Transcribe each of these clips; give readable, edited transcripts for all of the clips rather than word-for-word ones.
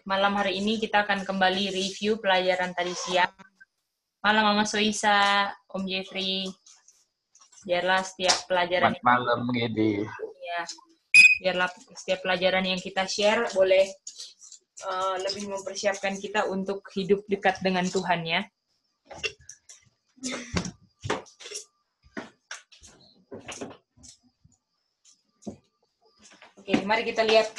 Malam hari ini kita akan kembali review pelajaran tadi siang. Malam Mama Soisa, Om Jeffrey. Biarlah setiap pelajaran malam Gede. Ya, biarlah setiap pelajaran yang kita share boleh lebih mempersiapkan kita untuk hidup dekat dengan Tuhan ya. Oke, mari kita lihat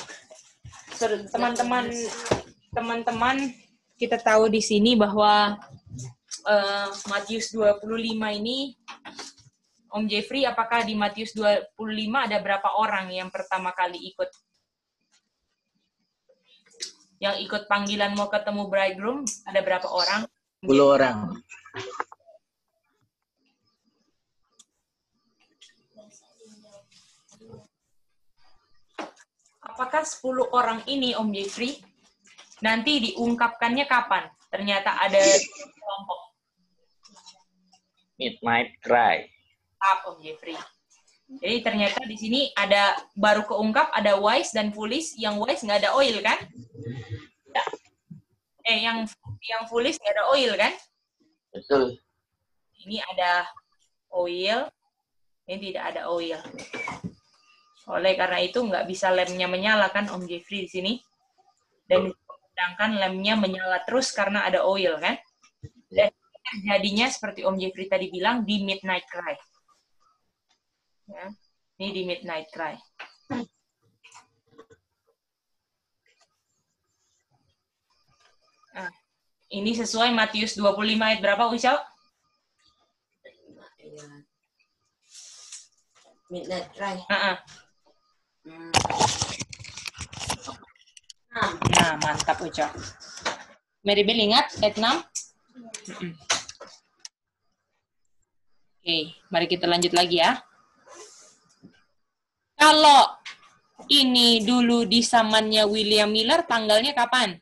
teman-teman kita tahu di sini bahwa Matius 25 ini Om Jeffrey, apakah di Matius 25 ada berapa orang yang pertama kali ikut? Yang ikut panggilan mau ketemu bridegroom, ada berapa orang? 10 orang. Apakah 10 orang ini, Om Jeffrey, nanti diungkapkannya kapan? Ternyata ada kelompok. Midnight Cry. Om Jeffrey. Jadi ternyata di sini ada baru keungkap ada wise dan foolish. Yang wise nggak ada oil kan? Yang foolish nggak ada oil kan? Betul. Ini ada oil, ini tidak ada oil. Oleh karena itu nggak bisa lemnya menyala kan Om Jeffrey di sini. Dan sedangkan lemnya menyala terus karena ada oil kan? Dan jadinya seperti Om Jeffrey tadi bilang di Midnight Cry. Ya, ini di Midnight Cry. Nah, ini sesuai Matius 25 ayat berapa, Ucap? Midnight Cry. Nah, mantap, Ucap. Maribel ingat ayat 6? Oke, mari kita lanjut lagi ya. Kalau ini dulu di zamannya William Miller, tanggalnya kapan?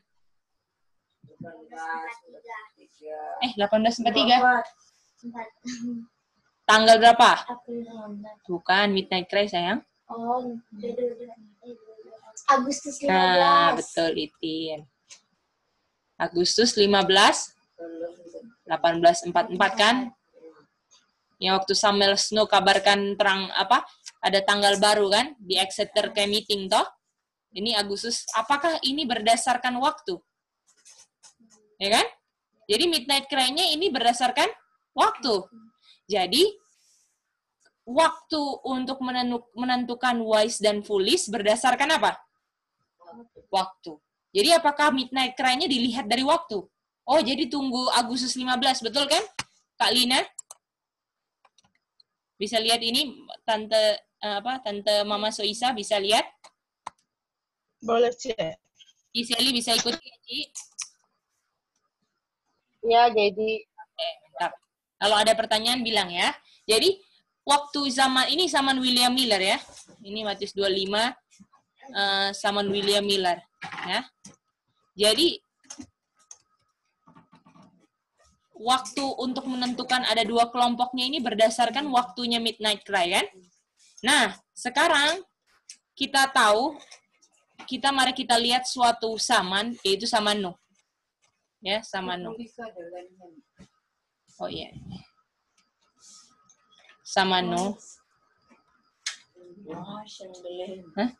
1843. Tanggal berapa? Bukan, Midnight Cry, sayang. Oh, Agustus 15. Nah, betul, Itin. Agustus 15, 1844 kan? Yang waktu Samuel Snow kabarkan terang apa? Ada tanggal baru kan di Exeter kayak meeting toh. Ini Agustus. Apakah ini berdasarkan waktu? Ya kan? Jadi Midnight Cry-nya ini berdasarkan waktu. Jadi waktu untuk menentukan wise dan foolish berdasarkan apa? Waktu. Jadi apakah Midnight Cry-nya dilihat dari waktu? Oh, jadi tunggu Agustus 15, betul kan? Kak Lina? Bisa lihat ini Tante Mama Soisa bisa lihat? Boleh, Ci. Sally bisa ikut Ci? Ya, jadi Mantap. Kalau ada pertanyaan bilang ya. Jadi waktu zaman William Miller ya. Ini Matius 25 zaman William Miller ya. Jadi waktu untuk menentukan ada dua kelompoknya ini berdasarkan waktunya Midnight Cry kan? Nah, sekarang kita tahu, mari kita lihat suatu zaman, yaitu zaman Nuh. Ya, zaman Nuh. Oh iya. Zaman Nuh. Hah?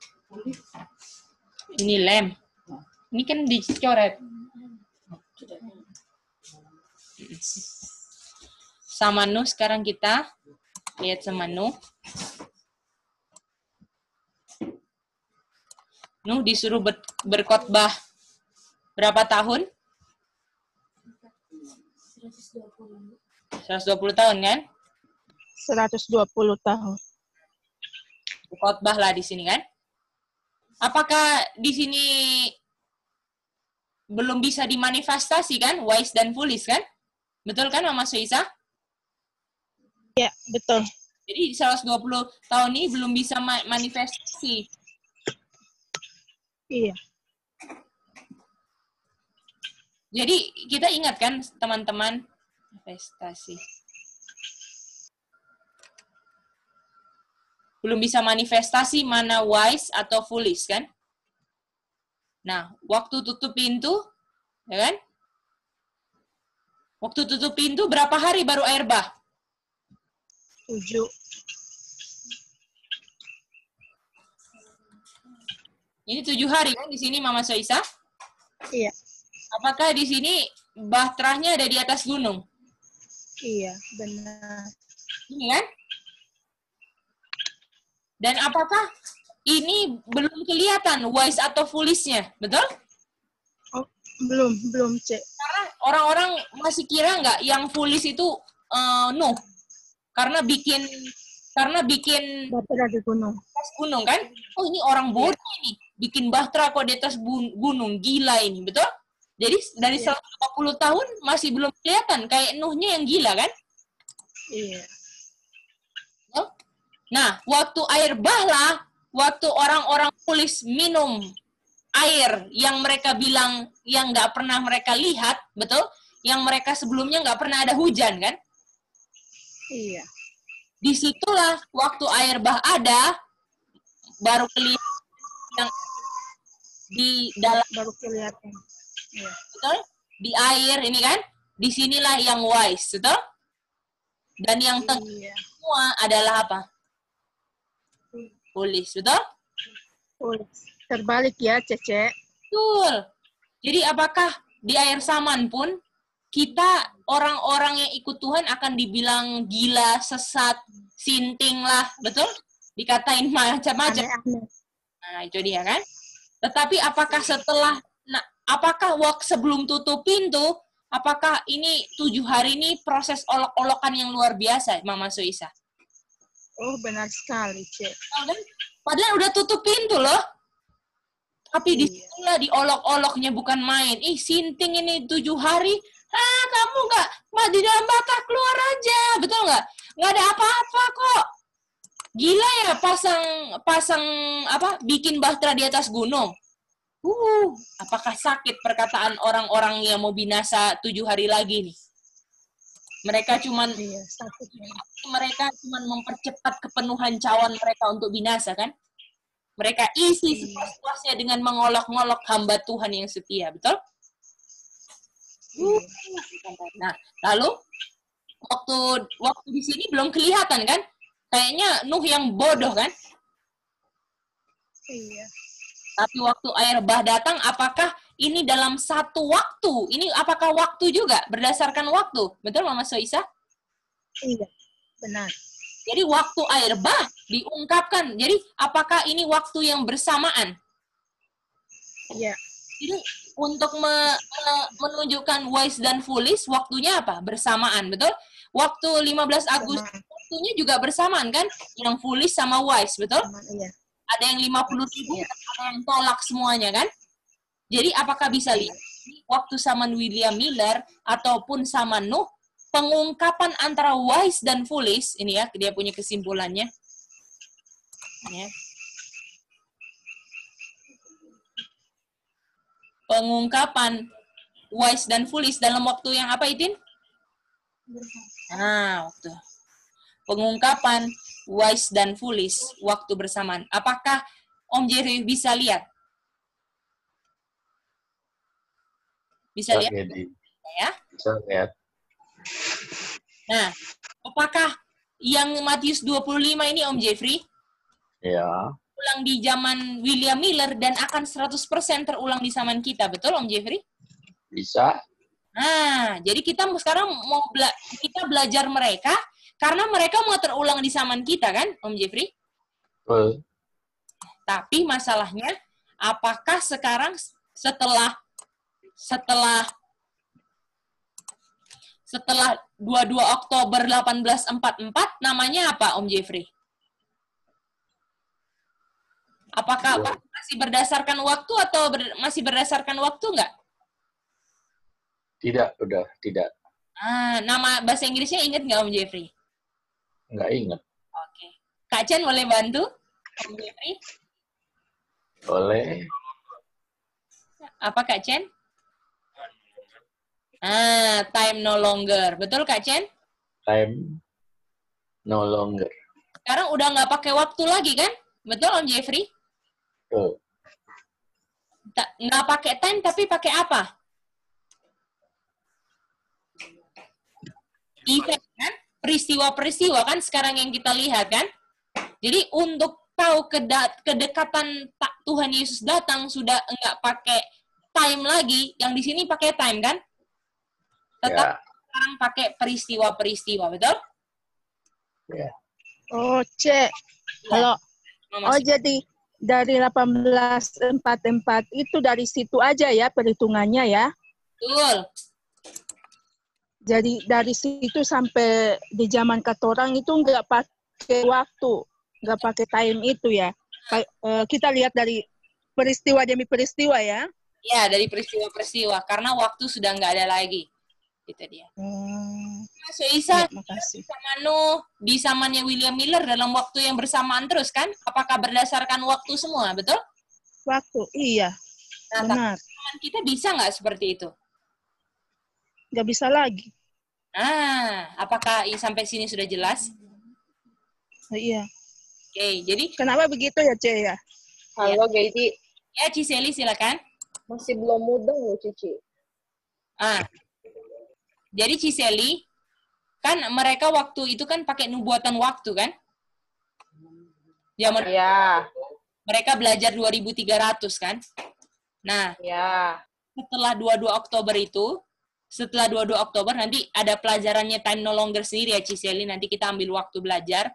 Ini lem. Ini kan dicoret. Sama Nuh, sekarang kita lihat sama Nuh. Nuh disuruh berkhotbah berapa tahun? 120 tahun kan? 120 tahun. Khotbah lah di sini kan? Apakah di sini belum bisa dimanifestasi kan? Wise dan foolish kan? Betul kan Mama Soisa? Ya, betul. Jadi 120 tahun ini belum bisa manifestasi. Iya. Jadi kita ingat kan teman-teman manifestasi. Belum bisa manifestasi mana wise atau foolish, kan? Nah, waktu tutup pintu, ya kan? Waktu tutup pintu berapa hari baru air bah? 7. Ini 7 hari kan di sini Mama Soisa? Iya. Apakah di sini bahteranya ada di atas gunung? Iya, benar. Ini kan? Dan apakah ini belum kelihatan wise atau foolish-nya? Betul? Oh, belum, Cek. Karena orang-orang masih kira nggak yang foolish itu Nuh. Karena bikin Bahtera di gunung. atas gunung kan? Oh, ini orang bodoh ini. Bikin bahtera kok di atas gunung. Gila ini, betul? Jadi dari 150 tahun masih belum kelihatan. Kayak Nuhnya yang gila kan? Iya. Nah, waktu air bah lah, waktu orang-orang foolish minum air yang mereka bilang yang nggak pernah mereka lihat, betul? Yang mereka sebelumnya nggak pernah ada hujan kan? Iya. Disitulah waktu air bah ada, baru kelihatan yang di dalam, Baru kelihatan. Iya. betul? Di air ini kan, disinilah yang wise, betul? Dan yang tengah Iya. semua adalah apa? Foolish, betul? Terbalik ya, Cece. Betul. Jadi apakah di air Saman pun kita orang-orang yang ikut Tuhan akan dibilang gila, sesat, sinting lah, betul? Dikatain macam-macam. Aneh-aneh. Nah, itu dia kan. Tetapi apakah apakah sebelum tutup pintu, apakah ini 7 hari ini proses olok-olokan yang luar biasa, Mama Suisa? Oh, benar sekali, Cek. Padahal udah tutup pintu loh. Tapi Iya. disitulah diolok-oloknya bukan main. Ih, sinting ini 7 hari. Ah, kamu nggak di dalam bata keluar aja. Betul nggak? Nggak ada apa-apa kok. Gila ya pasang bikin bahtera di atas gunung. Apakah sakit perkataan orang-orang yang mau binasa 7 hari lagi nih? Mereka cuman Iya, sakitnya. mereka cuman mempercepat kepenuhan cawan mereka untuk binasa kan? Mereka isi sepuas-puasnya dengan mengolok-ngolok hamba Tuhan yang setia, betul? Nah, lalu waktu di sini belum kelihatan kan? Kayaknya Nuh yang bodoh kan? Iya. Tapi waktu air bah datang, apakah ini dalam satu waktu? Ini apakah waktu juga? Berdasarkan waktu. Betul, Mama Soisa? Iya, benar. Jadi waktu air bah diungkapkan. Jadi apakah ini waktu yang bersamaan? Iya. Jadi untuk menunjukkan wise dan foolish, waktunya apa? Bersamaan, betul? Waktu 15 Agustus, waktunya juga bersamaan kan? Yang foolish sama wise, betul? Iya. Ada yang 50.000, ada yang tolak semuanya kan? Jadi apakah bisa lihat waktu zaman William Miller ataupun zaman Nuh, pengungkapan antara wise dan foolish, ini ya, dia punya kesimpulannya. Ya. Pengungkapan wise dan foolish dalam waktu yang apa, Itin? Waktu. Pengungkapan wise dan foolish waktu bersamaan. Apakah Om Jerry bisa lihat? Bisa lihat? Ya? Bisa lihat. Nah, apakah yang Matius 25 ini Om Jeffrey? Ya. Ulang di zaman William Miller dan akan 100% terulang di zaman kita, betul Om Jeffrey? Bisa. Nah, jadi kita sekarang kita belajar mereka karena mereka mau terulang di zaman kita kan, Om Jeffrey? Betul. Tapi masalahnya, apakah sekarang setelah 22 Oktober 1844 namanya apa, Om Jeffrey? Apakah masih berdasarkan waktu atau masih berdasarkan waktu nggak? Tidak, udah tidak. Nama bahasa Inggrisnya ingat nggak, Om Jeffrey? Nggak ingat. Oke. Kak Chen boleh bantu, Om Jeffrey? Boleh. Apa, Kak Chen? Time no longer. Betul, Kak Chen? Time no longer. Sekarang udah nggak pakai waktu lagi kan? Betul Om Jeffrey? Tuh. Nggak pakai time tapi pakai apa? Event kan? Peristiwa-peristiwa kan sekarang yang kita lihat kan? Jadi untuk tahu kedekatan Tuhan Yesus datang sudah nggak pakai time lagi, yang di sini pakai time kan? Tetap sekarang pakai peristiwa-peristiwa, betul? Ya. Oh, Cek. Kalau jadi dari 1844 itu dari situ aja ya perhitungannya ya. Betul. Jadi dari situ sampai di zaman katorang itu nggak pakai waktu, nggak pakai time itu ya. Kita lihat dari peristiwa demi peristiwa ya. Ya, dari peristiwa-peristiwa. Karena waktu sudah nggak ada lagi. Itu dia. Mas Isa, Ya, makasih. sama Nuh, di zamannya William Miller dalam waktu yang bersamaan terus kan? Apakah berdasarkan waktu semua, betul? Waktu, iya. Nah, Benar. tapi kita bisa nggak seperti itu? Nggak bisa lagi. Nah, apakah sampai sini sudah jelas? Iya. Oke, jadi... Kenapa begitu ya, Ce ya? Halo, Gaiti. Ya, Ciseli silakan. Masih belum mudeng loh, Cici. Jadi Ciseli, kan mereka waktu itu kan pakai nubuatan waktu kan? Ya, mereka belajar 2.300 kan? Nah, setelah 22 Oktober itu, setelah 22 Oktober nanti ada pelajarannya Time No Longer sendiri ya Ciseli, nanti kita ambil waktu belajar.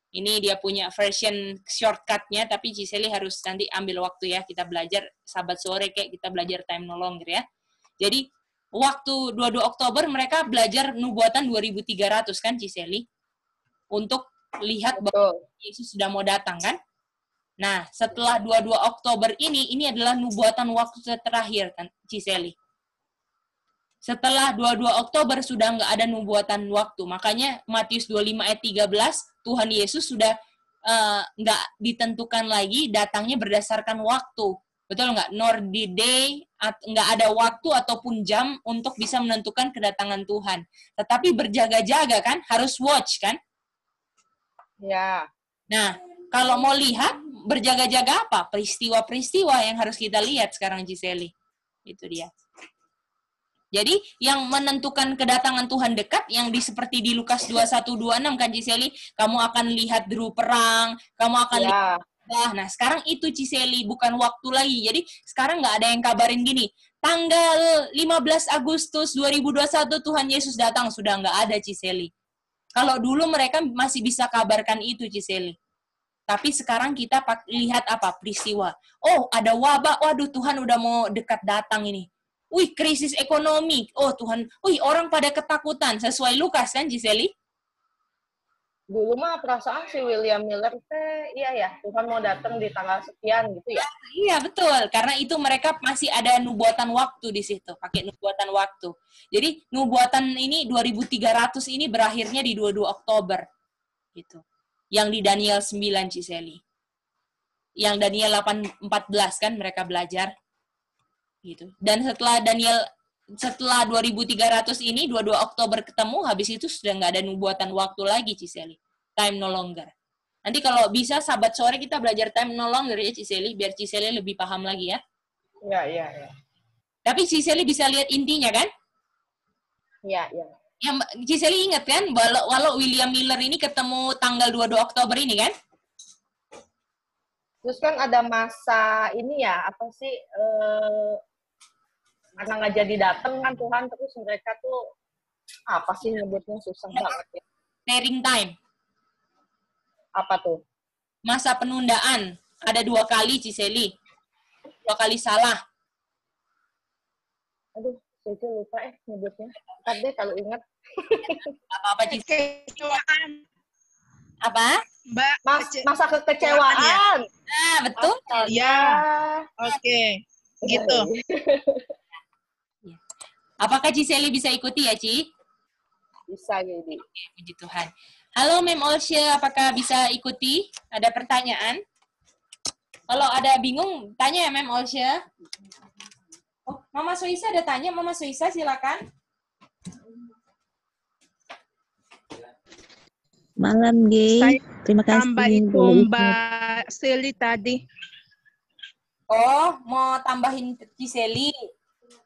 Ini dia punya version shortcut-nya, tapi Ciseli harus nanti ambil waktu ya, kita belajar sahabat sore kayak kita belajar Time No Longer ya. Jadi, waktu 22 Oktober mereka belajar nubuatan 2.300 kan Ciseli? Untuk lihat bahwa Yesus sudah mau datang kan? Nah, setelah 22 Oktober ini adalah nubuatan waktu terakhir kan Ciseli? Setelah 22 Oktober sudah nggak ada nubuatan waktu. Makanya Matius 25 ayat 13, Tuhan Yesus sudah nggak ditentukan lagi datangnya berdasarkan waktu. Betul nggak? Nor the day, nggak ada waktu ataupun jam untuk bisa menentukan kedatangan Tuhan. Tetapi berjaga-jaga kan? Harus watch kan? Ya. Nah, kalau mau lihat, berjaga-jaga apa? Peristiwa-peristiwa yang harus kita lihat sekarang Giseli. Itu dia. Jadi, yang menentukan kedatangan Tuhan dekat, yang seperti di Lukas 21-26 kan Ciseli, kamu akan lihat deru perang, kamu akan lihat. Nah, sekarang itu Ciseli, bukan waktu lagi. Jadi, sekarang nggak ada yang kabarin gini, tanggal 15 Agustus 2021 Tuhan Yesus datang, sudah nggak ada Ciseli. Kalau dulu mereka masih bisa kabarkan itu Ciseli. Tapi sekarang kita lihat apa? Peristiwa. Oh, ada wabah, waduh Tuhan udah mau dekat datang ini. Wih, krisis ekonomi. Oh, Tuhan. Wih, orang pada ketakutan. Sesuai Lukas kan, Giseli? Dulu mah perasaan si William Miller iya ya, Tuhan mau datang di tanggal sekian gitu ya. Iya, betul. Karena itu mereka masih ada nubuatan waktu di situ. Pakai nubuatan waktu. Jadi, nubuatan ini 2.300 ini berakhirnya di 22 Oktober. Gitu. Yang di Daniel 9, Ciseli. Yang Daniel 8:14 kan mereka belajar. Gitu. Dan setelah 2.300 ini 22 Oktober ketemu, habis itu sudah nggak ada nubuatan waktu lagi Ciseli. Time no longer. Nanti kalau bisa sahabat sore kita belajar time no longer ya Ciseli, biar Ciseli lebih paham lagi ya. Iya. Tapi Ciseli bisa lihat intinya kan? Iya. Yang Ciseli ingat kan, walau William Miller ini ketemu tanggal 22 Oktober ini kan? Terus kan ada masa ini ya, apa sih, karena nggak jadi datang kan Tuhan, terus mereka tuh apa sih nyebutnya susah banget ya. Clearing time. Apa tuh? Masa penundaan. Ada 2 kali Ciseli. 2 kali salah. Aduh, saya lupa nyebutnya. Ntar deh kalau ingat. Apa Ciseli? Apa? Mbak, masa kekecewaan. Nah, betul. Iya. Oke. Gitu. Apakah Ciseli bisa ikuti ya, Ci? Bisa, jadi. Puji Tuhan. Halo, Mem Olsya, apakah bisa ikuti? Ada pertanyaan? Kalau ada bingung, tanya ya, Mem Olsya. Oh, Mama Soisa ada tanya. Mama Soisa, silakan. Malam, Gay. Saya Terima tambah kasih. itu Boleh ikut. Mbak Seli tadi. Oh, mau tambahin Ciseli.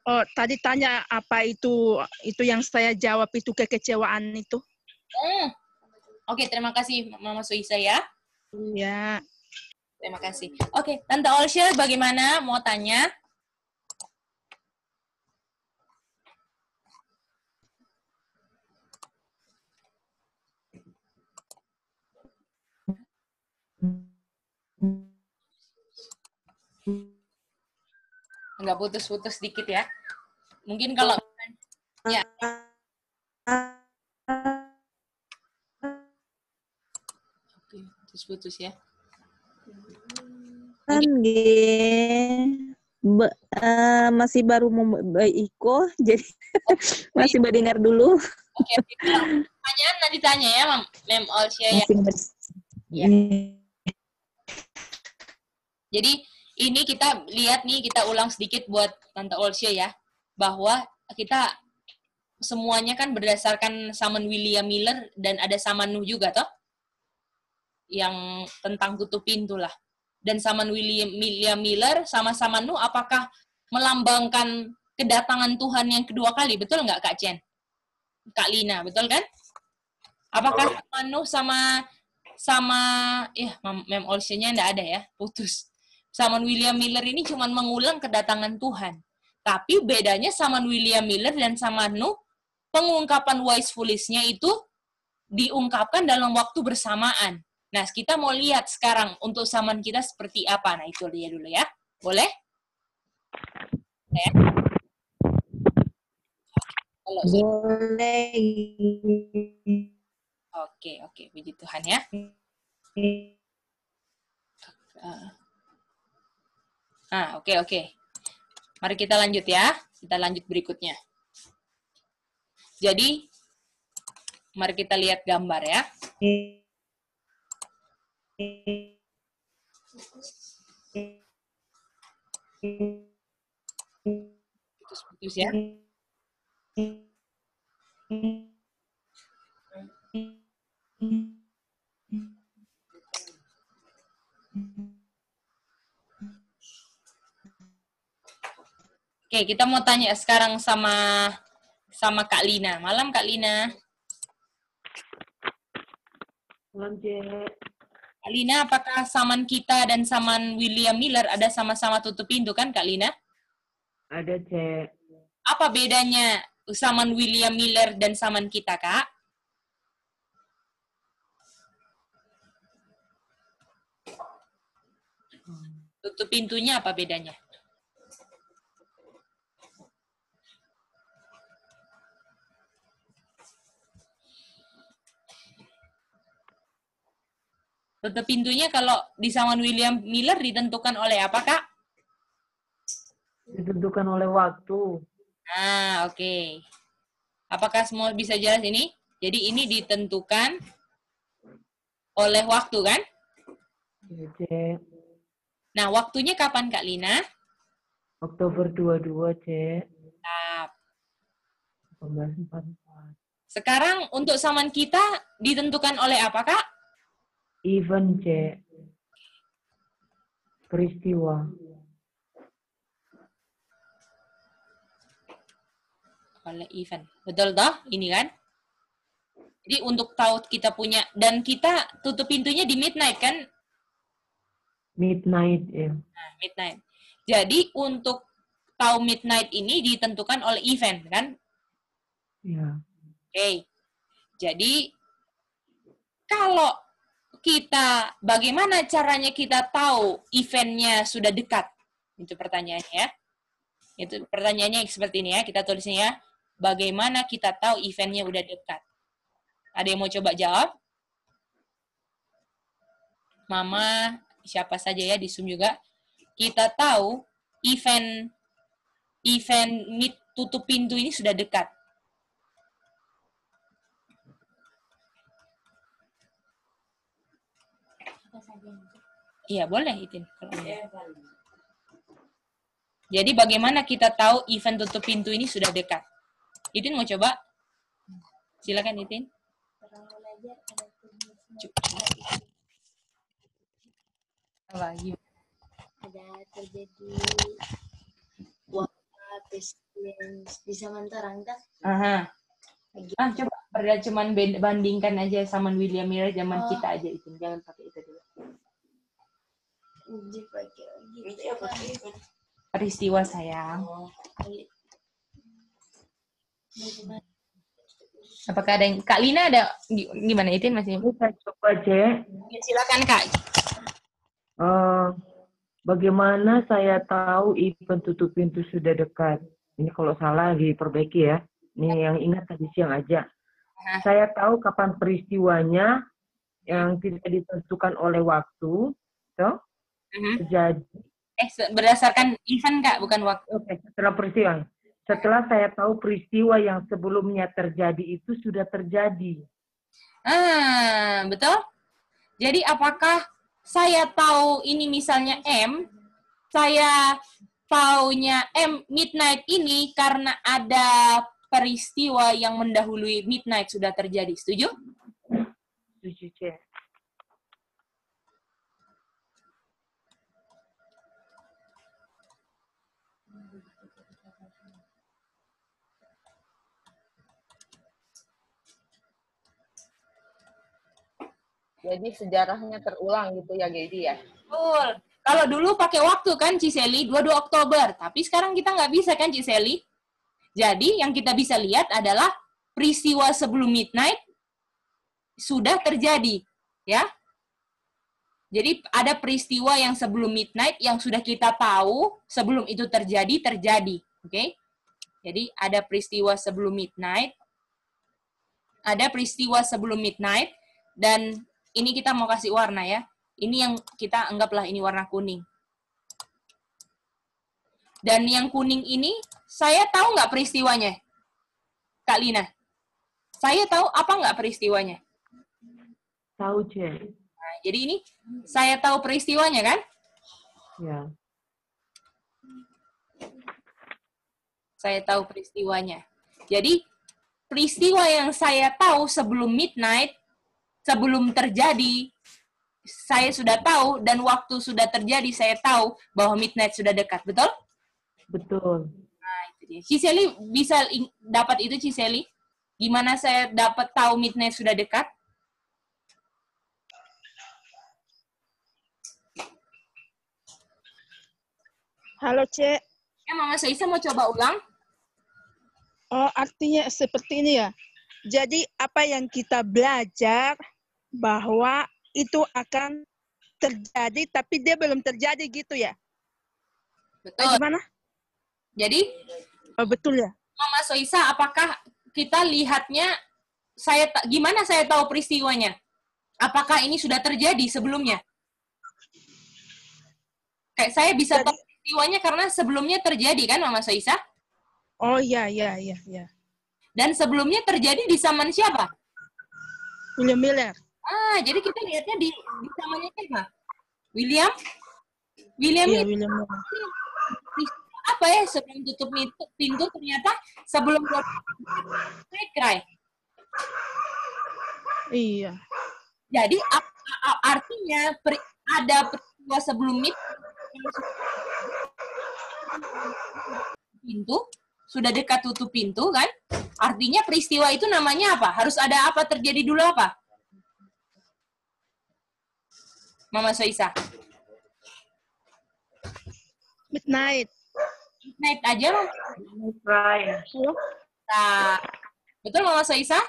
Oh, tadi tanya apa itu yang saya jawab itu kekecewaan itu. Oke, terima kasih Mama Suisa ya. Ya. Terima kasih. Oke, Tante Olsya bagaimana? Mau tanya? Enggak putus-putus dikit ya. Mungkin kalau ya. Oke, putus-putus ya. Kan, Gay. Masih baru mau Iko, jadi masih berdengar dulu. Oke, kalau pertanyaan nanti tanya ya, Mem Olsya ya. Ya. Jadi ini kita lihat nih, kita ulang sedikit buat Tante Olsya ya, bahwa kita semuanya kan berdasarkan Saman William Miller dan ada Saman Nuh juga toh, yang tentang tutup pintu lah. Dan Saman William Miller sama Saman Nuh apakah melambangkan kedatangan Tuhan yang kedua kali, betul nggak Kak Chen? Kak Lina, betul kan? Apakah Saman Nuh sama Mem Olsya-nya nggak ada ya, putus. Saman William Miller ini cuma mengulang kedatangan Tuhan. Tapi bedanya Saman William Miller dan Saman Nuh, pengungkapan wise foolish-nya itu diungkapkan dalam waktu bersamaan. Nah, kita mau lihat sekarang untuk Saman kita seperti apa. Nah, itu dia dulu ya. Boleh? Ya. Kalau Boleh. Oke, puji Tuhan ya. Oke. Mari kita lanjut ya. Kita lanjut berikutnya. Jadi, mari kita lihat gambar ya. Putus ya. Oke, kita mau tanya sekarang sama Kak Lina. Malam Kak Lina. Malam, Cek. Kak Lina, apakah Saman kita dan Saman William Miller ada sama-sama tutup pintu kan Kak Lina? Ada, Cek. Apa bedanya Saman William Miller dan Saman kita, Kak? Tutup pintunya apa bedanya? Tutup pintunya kalau di Saman William Miller ditentukan oleh apa, Kak? Ditentukan oleh waktu. Oke. Apakah semua bisa jelas ini? Jadi ini ditentukan oleh waktu, kan? Ya, Cek. Nah, waktunya kapan, Kak Lina? Oktober 22, Cek. 1844. 1844. Sekarang untuk Saman kita ditentukan oleh apa, Kak? Event, Cek. Peristiwa. Oleh event. Betul toh? Ini kan? Jadi untuk tahu kita punya, dan kita tutup pintunya di midnight kan? Midnight, ya. Nah, midnight. Jadi untuk tahu midnight ini ditentukan oleh event kan? Ya. Oke. Jadi kalau kita, bagaimana caranya kita tahu eventnya sudah dekat? Itu pertanyaannya ya. Itu pertanyaannya seperti ini ya, kita tulisnya ya. Bagaimana kita tahu eventnya udah dekat? Ada yang mau coba jawab? Mama, siapa saja ya di Zoom juga. Kita tahu event tutup pintu ini sudah dekat. Iya, boleh Itin. Jadi bagaimana kita tahu event tutup pintu ini sudah dekat? Itin mau coba? Silakan Itin. Apa? Gimana? Ada terjadi wabah presiden di zaman sekarang kan? Aha. Coba cuman bandingkan aja sama William Miller zaman kita aja itu. Jangan pakai itu dulu. Peristiwa sayang. Apakah ada yang Kak Lina ada gimana itu masih? Saya coba cek. Ya, silakan Kak. Bagaimana saya tahu event tutup pintu sudah dekat? Ini kalau salah diperbaiki ya. Ini yang ingat tadi siang aja. Saya tahu kapan peristiwanya yang tidak ditentukan oleh waktu, toh? Terjadi. Berdasarkan event Kak, bukan waktu. Oke, setelah peristiwa. Setelah saya tahu peristiwa yang sebelumnya terjadi itu sudah terjadi. Betul? Jadi apakah saya tahu ini misalnya M, saya taunya M midnight ini karena ada peristiwa yang mendahului midnight sudah terjadi. Setuju? Setuju, Cek. Jadi sejarahnya terulang gitu ya, Gedi ya? Betul. Kalau dulu pakai waktu kan Ciseli, 22 Oktober. Tapi sekarang kita nggak bisa kan Ciseli? Jadi yang kita bisa lihat adalah peristiwa sebelum midnight sudah terjadi. Ya. Jadi ada peristiwa yang sebelum midnight yang sudah kita tahu sebelum itu terjadi. Oke? Jadi ada peristiwa sebelum midnight. Ada peristiwa sebelum midnight. Dan ini kita mau kasih warna ya. Ini yang kita anggaplah ini warna kuning. Dan yang kuning ini, saya tahu nggak peristiwanya? Kak Lina, saya tahu apa nggak peristiwanya? Tahu, Cek. Nah, jadi ini, saya tahu peristiwanya kan? Ya. Saya tahu peristiwanya. Jadi, peristiwa yang saya tahu sebelum midnight, sebelum terjadi, saya sudah tahu, dan waktu sudah terjadi, saya tahu bahwa midnight sudah dekat. Betul? Betul. Nah, itu dia. Ciseli bisa dapat itu, Ciseli? Gimana saya dapat tahu midnight sudah dekat? Halo, Cek. Ya, Mama Saisa mau coba ulang? Oh, artinya seperti ini ya. Jadi apa yang kita belajar bahwa itu akan terjadi, tapi dia belum terjadi gitu ya? Betul. Gimana? Jadi, Betul ya? Mama Soisa, apakah kita lihatnya, gimana saya tahu peristiwanya? Apakah ini sudah terjadi sebelumnya? Kayak saya bisa tahu peristiwanya karena sebelumnya terjadi kan, Mama Soisa? Oh iya. Dan sebelumnya terjadi di zaman siapa? William Miller. Jadi kita lihatnya di zamannya siapa? William Iya, Miller. William Miller. Apa ya sebelum tutup pintu ternyata sebelum cry. Iya. Jadi artinya ada peristiwa sebelum pintu sudah dekat tutup pintu kan? Artinya peristiwa itu namanya apa? Harus ada apa terjadi dulu apa? Mama Soisa. Midnight. Midnight aja loh. Right. Nah, betul Mama Soisa?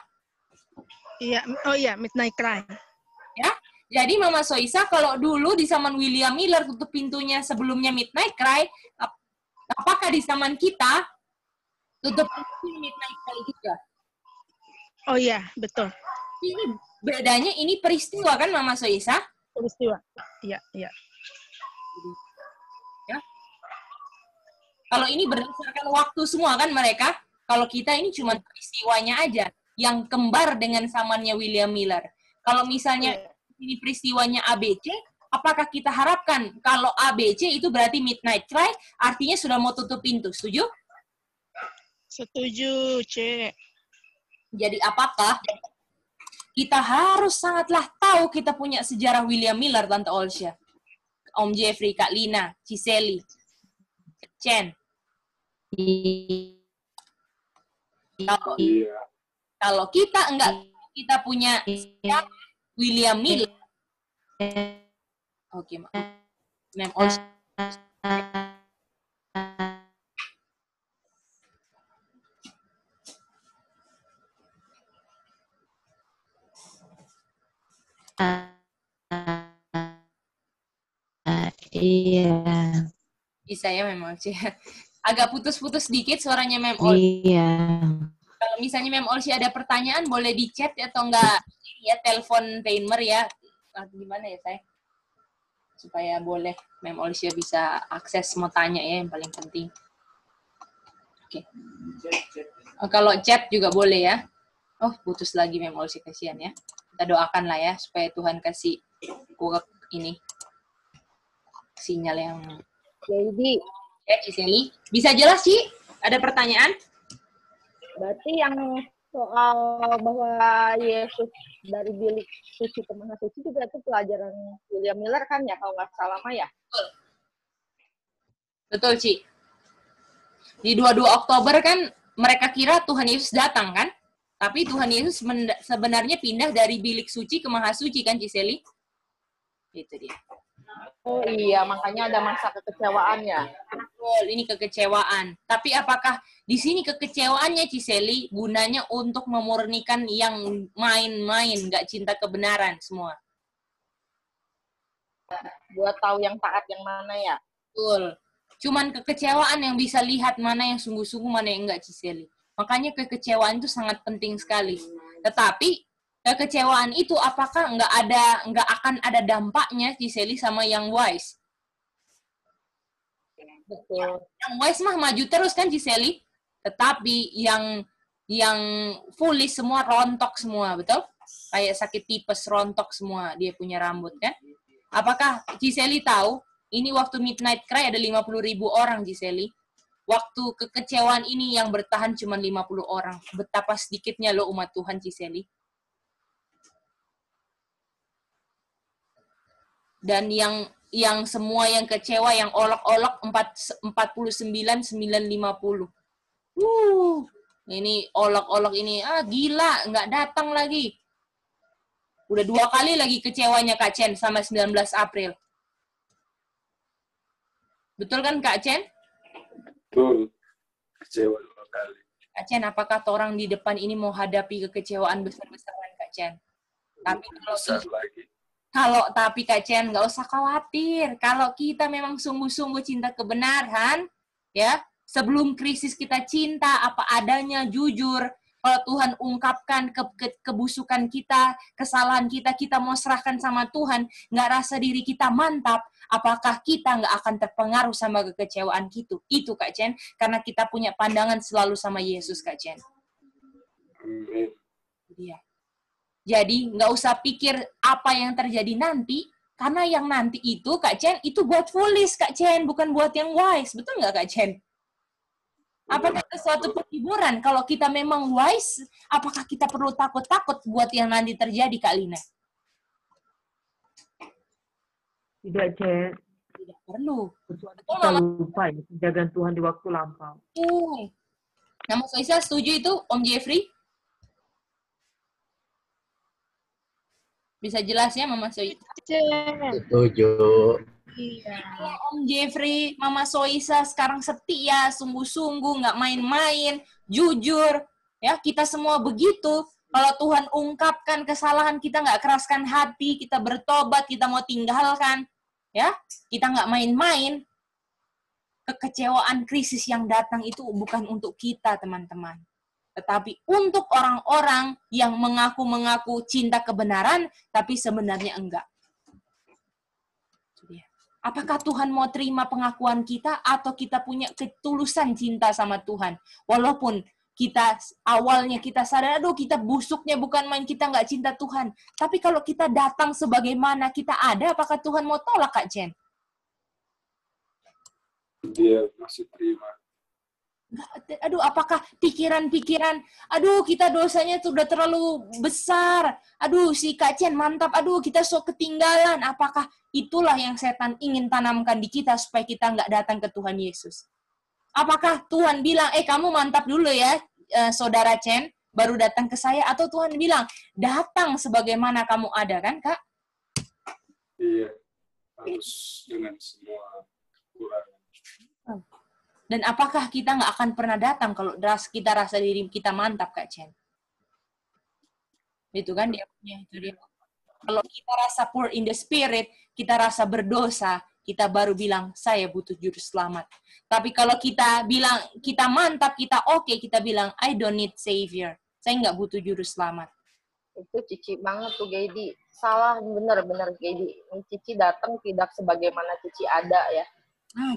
Iya, oh iya, Midnight Cry. Ya. Jadi Mama Soisa kalau dulu di zaman William Miller tutup pintunya sebelumnya Midnight Cry, apakah di zaman kita tutup pintu Midnight Cry juga? Oh iya, betul. Ini bedanya ini peristiwa kan Mama Soisa? Peristiwa. Iya. Ya. Kalau ini berdasarkan waktu semua kan mereka, kalau kita ini cuma peristiwanya aja yang kembar dengan zamannya William Miller. Kalau misalnya ini peristiwanya ABC, apakah kita harapkan kalau ABC itu berarti Midnight Cry, artinya sudah mau tutup pintu, setuju? Setuju, Cek. Jadi apakah kita harus sangatlah tahu kita punya sejarah William Miller, Tante Olsha, Om Jeffrey, Kak Lina, Ciseli, Chen. Kalau kita enggak, kita punya William Miller. Oke, Mem Olsha. Iya. Bisa ya Mem Olsha. Agak putus-putus sedikit suaranya Mem Olsha. Iya. Kalau misalnya Mem Olsha ada pertanyaan boleh di chat atau enggak ya telepon timer ya. Gimana ya saya? Supaya boleh Mem Olsha bisa akses mau tanya ya yang paling penting. Oke. Kalau chat juga boleh ya. Oh, putus lagi Mem Olsha, kasihan ya. Kita doakan lah ya supaya Tuhan kasih ini sinyal yang Jadi, ya Ciseli. Bisa jelas Ci? Ada pertanyaan? berarti yang soal bahwa Yesus dari bilik suci ke maha suci juga itu pelajaran William Miller kan ya, kalau nggak salah mah ya? Betul, Ci. Di 22 Oktober kan mereka kira Tuhan Yesus datang kan? Tapi Tuhan Yesus sebenarnya pindah dari bilik suci ke maha suci kan, Ciseli? Itu dia. Oh iya, makanya ada masa kekecewaannya. Betul, ini kekecewaan. Tapi apakah di sini kekecewaannya, Ciseli, gunanya untuk memurnikan yang main-main, nggak cinta kebenaran semua? Buat tahu yang taat yang mana ya? Betul. Cuman kekecewaan yang bisa lihat mana yang sungguh-sungguh, mana yang enggak, Ciseli. Makanya kekecewaan itu sangat penting sekali. Tetapi kekecewaan itu apakah nggak akan ada dampaknya, Ciseli, sama yang wise? Betul. Yang wise mah maju terus kan, Ciseli? Tetapi yang foolish semua rontok semua, betul? Kayak sakit tipes rontok semua, dia punya rambut kan? Apakah Ciseli tahu? Ini waktu Midnight Cry ada 50.000 orang, Ciseli. Waktu kekecewaan ini yang bertahan cuma 50 orang. Betapa sedikitnya lo umat Tuhan, Ciseli. Dan yang semua yang kecewa, yang olok-olok 49.950. Ini olok-olok ini, gila, nggak datang lagi. Udah 2 kali lagi kecewanya Kak Chen sama 19 April. Betul kan Kak Chen? Betul. Kecewa 2 kali. Kak Chen, apakah orang di depan ini mau hadapi kekecewaan besar-besaran Kak Chen? Tapi tapi Kak Chen, nggak usah khawatir. Kalau kita memang sungguh-sungguh cinta kebenaran, ya, sebelum krisis kita cinta apa adanya, jujur. Kalau Tuhan ungkapkan kebusukan kita, kesalahan kita, kita mau serahkan sama Tuhan, nggak rasa diri kita mantap, apakah kita nggak akan terpengaruh sama kekecewaan gitu? Itu Kak Chen, karena kita punya pandangan selalu sama Yesus, Kak Chen. Amin. Iya. Jadi nggak usah pikir apa yang terjadi nanti, karena yang nanti itu, Kak Chen, itu buat foolish, Kak Chen, bukan buat yang wise. Betul nggak, Kak Chen? Apakah sesuatu penghiburan? Kalau kita memang wise, apakah kita perlu takut-takut buat yang nanti terjadi, Kak Lina? Tidak, Chen. Tidak perlu. Kecuali kita lupa ya, penjagaan Tuhan di waktu lampau. Nah, Mas Isa setuju itu, Om Jeffrey? Bisa jelas ya, Mama Soisa? Setuju. Iya. Om Jeffrey, Mama Soisa sekarang setia, sungguh-sungguh, nggak main-main, jujur. Ya, kita semua begitu. Kalau Tuhan ungkapkan kesalahan, kita nggak keraskan hati, kita bertobat, kita mau tinggalkan. Ya, kita nggak main-main. Kekecewaan krisis yang datang itu bukan untuk kita, teman-teman. Tetapi untuk orang-orang yang mengaku-mengaku cinta kebenaran, tapi sebenarnya enggak. Apakah Tuhan mau terima pengakuan kita atau kita punya ketulusan cinta sama Tuhan? Walaupun kita awalnya kita sadar, aduh kita busuknya bukan main, kita nggak cinta Tuhan. Tapi kalau kita datang sebagaimana kita ada, apakah Tuhan mau tolak, Kak Jen? Dia masih terima. Aduh, apakah pikiran-pikiran, aduh kita dosanya sudah terlalu besar, aduh si Kak Chen mantap, aduh kita sok ketinggalan. Apakah itulah yang setan ingin tanamkan di kita supaya kita nggak datang ke Tuhan Yesus? Apakah Tuhan bilang, kamu mantap dulu ya, saudara Chen, baru datang ke saya? Atau Tuhan bilang, datang sebagaimana kamu ada, kan Kak? Iya, harus dengan semua kekurangan. Dan apakah kita nggak akan pernah datang kalau kita rasa diri kita mantap, Kak Chen? Itu kan dia punya. Itu dia. Kalau kita rasa poor in the spirit, kita rasa berdosa, kita baru bilang, saya butuh juru selamat. Tapi kalau kita bilang, kita mantap, kita oke, kita bilang, I don't need savior. Saya nggak butuh juru selamat. Itu Cici banget tuh, Gedi. Salah, bener-bener, Gedi. Cici datang tidak sebagaimana Cici ada, ya.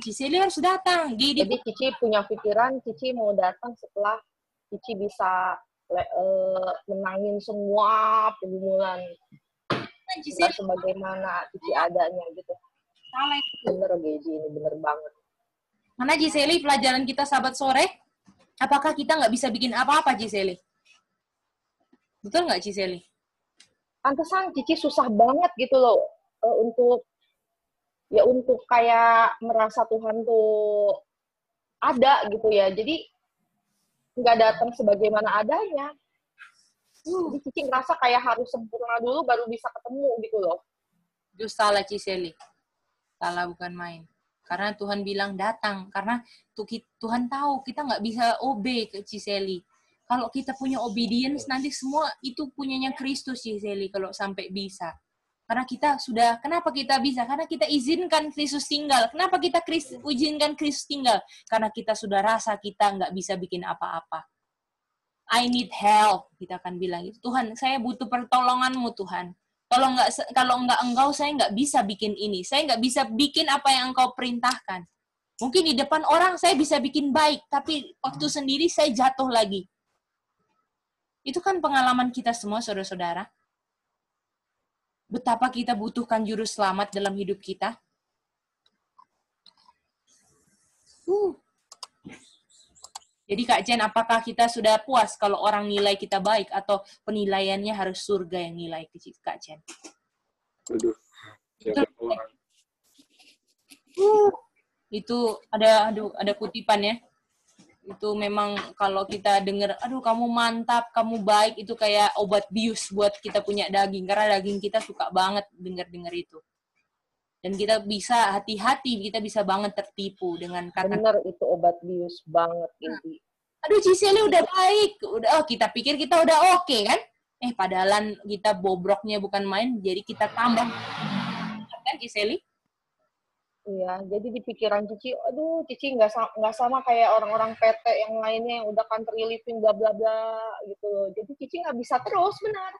Cici harus datang. Jadi Cici punya pikiran, Cici mau datang setelah Cici bisa menangin semua pergumulan. Tidak sebagaimana Cici adanya gitu. Salah. Bener, Gedi, ini bener banget. Mana Giseli, pelajaran kita sahabat sore, apakah kita nggak bisa bikin apa-apa, Giseli? Betul nggak, Giseli? Pantesan Cici susah banget gitu loh, untuk kayak merasa Tuhan tuh ada gitu ya. Jadi nggak datang sebagaimana adanya. Jadi Cici ngerasa kayak harus sempurna dulu baru bisa ketemu gitu loh. Itu salah, Ciseli. Salah bukan main. Karena Tuhan bilang datang. Karena Tuhan tahu kita nggak bisa obey ke Ciseli. Kalau kita punya obedience, nanti semua itu punyanya Kristus, Ciseli, kalau sampai bisa. Karena kita sudah, kenapa kita bisa? Karena kita izinkan Kristus tinggal. Kenapa kita izinkan Kristus tinggal? Karena kita sudah rasa kita nggak bisa bikin apa-apa. I need help, kita akan bilang itu. Tuhan, saya butuh pertolonganmu, Tuhan. Kalau nggak engkau, saya nggak bisa bikin ini. Saya nggak bisa bikin apa yang engkau perintahkan. Mungkin di depan orang saya bisa bikin baik, tapi waktu sendiri saya jatuh lagi. Itu kan pengalaman kita semua, saudara-saudara. Betapa kita butuhkan juru selamat dalam hidup kita. Jadi Kak Jen, apakah kita sudah puas kalau orang nilai kita baik atau penilaiannya harus surga yang nilai Kak Jen? Aduh, siapa orang? Itu ada kutipan ya. Itu memang kalau kita dengar, aduh kamu mantap, kamu baik, itu kayak obat bius buat kita punya daging. Karena daging kita suka banget dengar-dengar itu. Dan kita bisa hati-hati, kita bisa banget tertipu dengan kata. Bener, itu obat bius banget, Inti. Aduh, Ciseli udah baik. Kita pikir kita udah oke, kan? Padahal kita bobroknya bukan main, jadi kita tambah. Kan, Ciseli? Iya, jadi di pikiran Cici, aduh Cici nggak sama kayak orang-orang PT yang lainnya yang udah country living bla bla bla gitu loh. Jadi Cici nggak bisa terus, benar.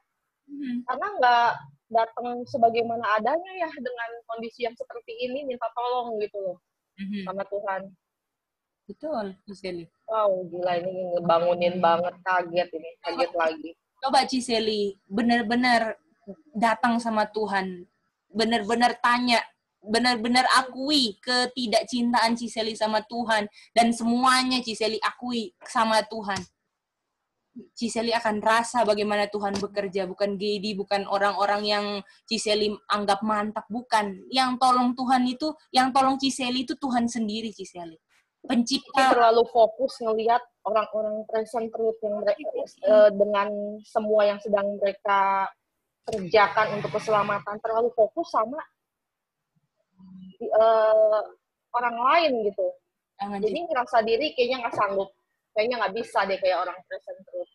Karena nggak datang sebagaimana adanya ya, dengan kondisi yang seperti ini minta tolong gitu loh sama Tuhan. Betul, Ciseli. Wow, gila, ini ngebangunin banget, kaget lagi. Coba Ciseli, benar-benar datang sama Tuhan, benar-benar tanya, benar-benar akui ketidakcintaan Ciseli sama Tuhan, dan semuanya Ciseli akui sama Tuhan. Ciseli akan rasa bagaimana Tuhan bekerja, bukan Gedi, bukan orang-orang yang Ciseli anggap mantap, bukan. Yang tolong Tuhan itu, yang tolong Ciseli itu Tuhan sendiri, Ciseli. Pencipta. Terlalu fokus ngelihat orang-orang present truth yang mereka, dengan semua yang sedang mereka kerjakan untuk keselamatan, terlalu fokus sama orang lain gitu. Jadi ngerasa diri kayaknya nggak sanggup, kayaknya nggak bisa deh kayak orang present truth.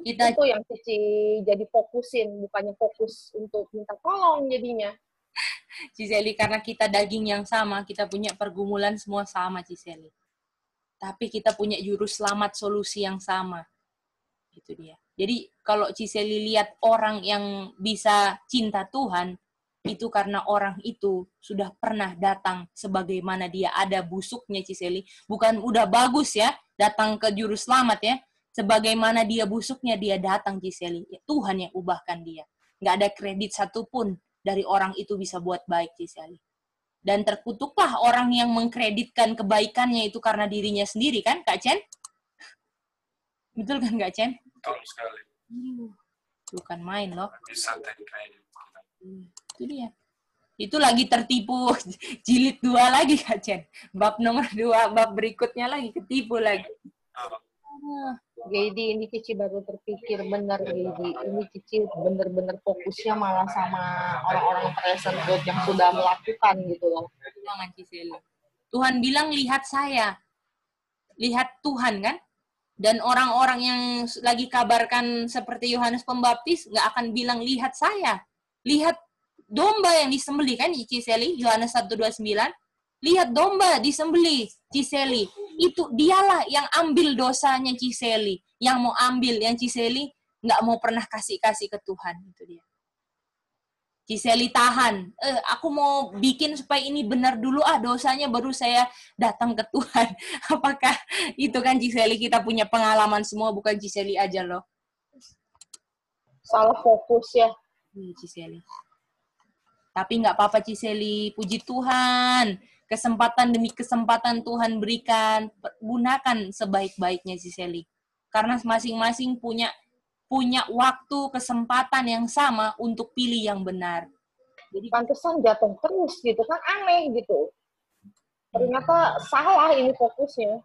Itu yang Cici jadi fokusin, bukannya fokus untuk minta tolong jadinya. Ciseli, karena kita daging yang sama, kita punya pergumulan semua sama, Ciseli. Tapi kita punya juru selamat solusi yang sama. Itu dia. Jadi kalau Ciseli lihat orang yang bisa cinta Tuhan, itu karena orang itu sudah pernah datang sebagaimana dia ada busuknya, Ciseli. Bukan udah bagus ya, datang ke juru selamat ya. Sebagaimana dia busuknya, dia datang, Ciseli. Tuhan yang ubahkan dia. Nggak ada kredit satupun dari orang itu bisa buat baik, Ciseli. Dan terkutuklah orang yang mengkreditkan kebaikannya itu karena dirinya sendiri, kan, Kak Chen? Betul kan, Kak Chen? Betul sekali. Bukan main loh. Bisa take credit. Itu dia. Itu lagi tertipu jilid 2 lagi, Kak Chen. Bab nomor 2, bab berikutnya lagi ketipu lagi. Jadi ini Cici baru terpikir benar, jadi ini Cici benar-benar fokusnya malah sama orang-orang present group yang sudah melakukan gitu loh. Jangan Ciseli. Tuhan bilang lihat saya. Lihat Tuhan kan? Dan orang-orang yang lagi kabarkan seperti Yohanes Pembaptis nggak akan bilang lihat saya. Lihat domba yang disembelih kan Ciseli, Yohanes 1:29. Lihat domba disembelih, Ciseli. Itu dialah yang ambil dosanya Ciseli. Yang mau ambil, yang Ciseli nggak mau pernah kasih-kasih ke Tuhan. Itu dia. Ciseli tahan. Aku mau bikin supaya ini benar dulu, dosanya baru saya datang ke Tuhan. Apakah itu kan Ciseli, kita punya pengalaman semua, bukan Ciseli aja loh. Salah fokus ya. Ciseli. Tapi nggak apa-apa Ciseli, puji Tuhan. Kesempatan demi kesempatan Tuhan berikan, gunakan sebaik-baiknya Ciseli. Karena masing-masing punya waktu, kesempatan yang sama untuk pilih yang benar. Jadi pantesan jatuh terus gitu kan, aneh gitu. Ternyata salah ini fokusnya.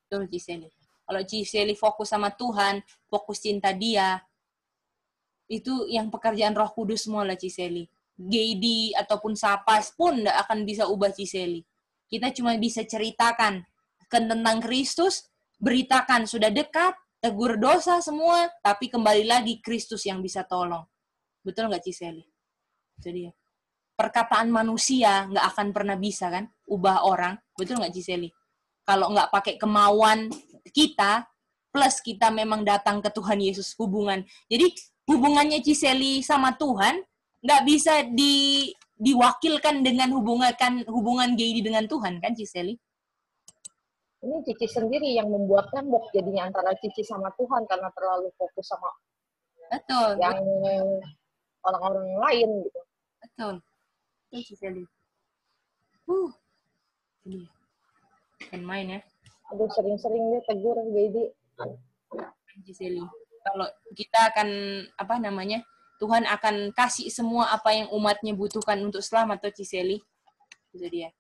Betul Ciseli. Kalau Ciseli fokus sama Tuhan, fokus cinta Dia, itu yang pekerjaan Roh Kudus semua lah Ciseli. Gedi ataupun Sapas pun tidak akan bisa ubah Ciseli. Kita cuma bisa ceritakan tentang Kristus, beritakan sudah dekat, tegur dosa semua, tapi kembali lagi Kristus yang bisa tolong. Betul nggak Ciseli? Jadi perkataan manusia nggak akan pernah bisa kan ubah orang. Betul nggak Ciseli? Kalau nggak pakai kemauan kita, plus kita memang datang ke Tuhan Yesus hubungan. Jadi hubungannya Ciseli sama Tuhan nggak bisa diwakilkan dengan hubungan Gedi dengan Tuhan kan Ciseli? Ini Cici sendiri yang membuat tembok jadinya antara Cici sama Tuhan karena terlalu fokus sama yang orang-orang lain gitu. Betul. Itu Ciseli. Ini kan main ya. Aduh, sering-sering dia tegur Gedi. Ciseli. Kalau kita akan Tuhan akan kasih semua apa yang umatnya butuhkan untuk selamat tuh Ciseli. Itu dia.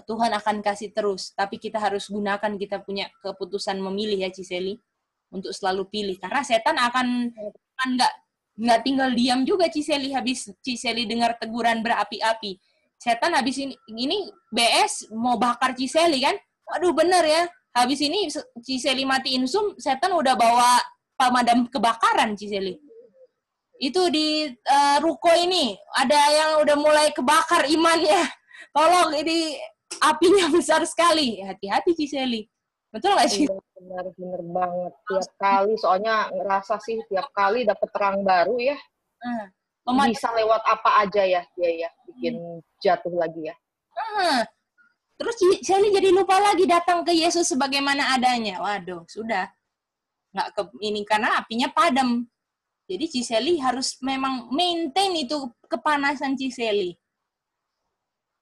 Tuhan akan kasih terus, tapi kita harus gunakan kita punya keputusan memilih ya Ciseli untuk selalu pilih. Karena setan akan nggak tinggal diam juga Ciseli habis Ciseli dengar teguran berapi-api. Setan habis ini BS mau bakar Ciseli kan? Waduh bener ya. Habis ini Ciseli matiin Zoom, setan udah bawa pemadam kebakaran Ciseli. Itu di ruko ini ada yang udah mulai kebakar imannya. Tolong, ini apinya besar sekali. Hati-hati Ciseli. Betul nggak sih? Benar banget. Tiap kali, soalnya ngerasa sih tiap kali dapet terang baru ya. Bisa lewat apa aja ya dia ya bikin jatuh lagi ya. Terus Ciseli jadi lupa lagi datang ke Yesus sebagaimana adanya. Waduh, sudah. Nggak ini karena apinya padam. Jadi Ciseli harus memang maintain itu kepanasan Ciseli.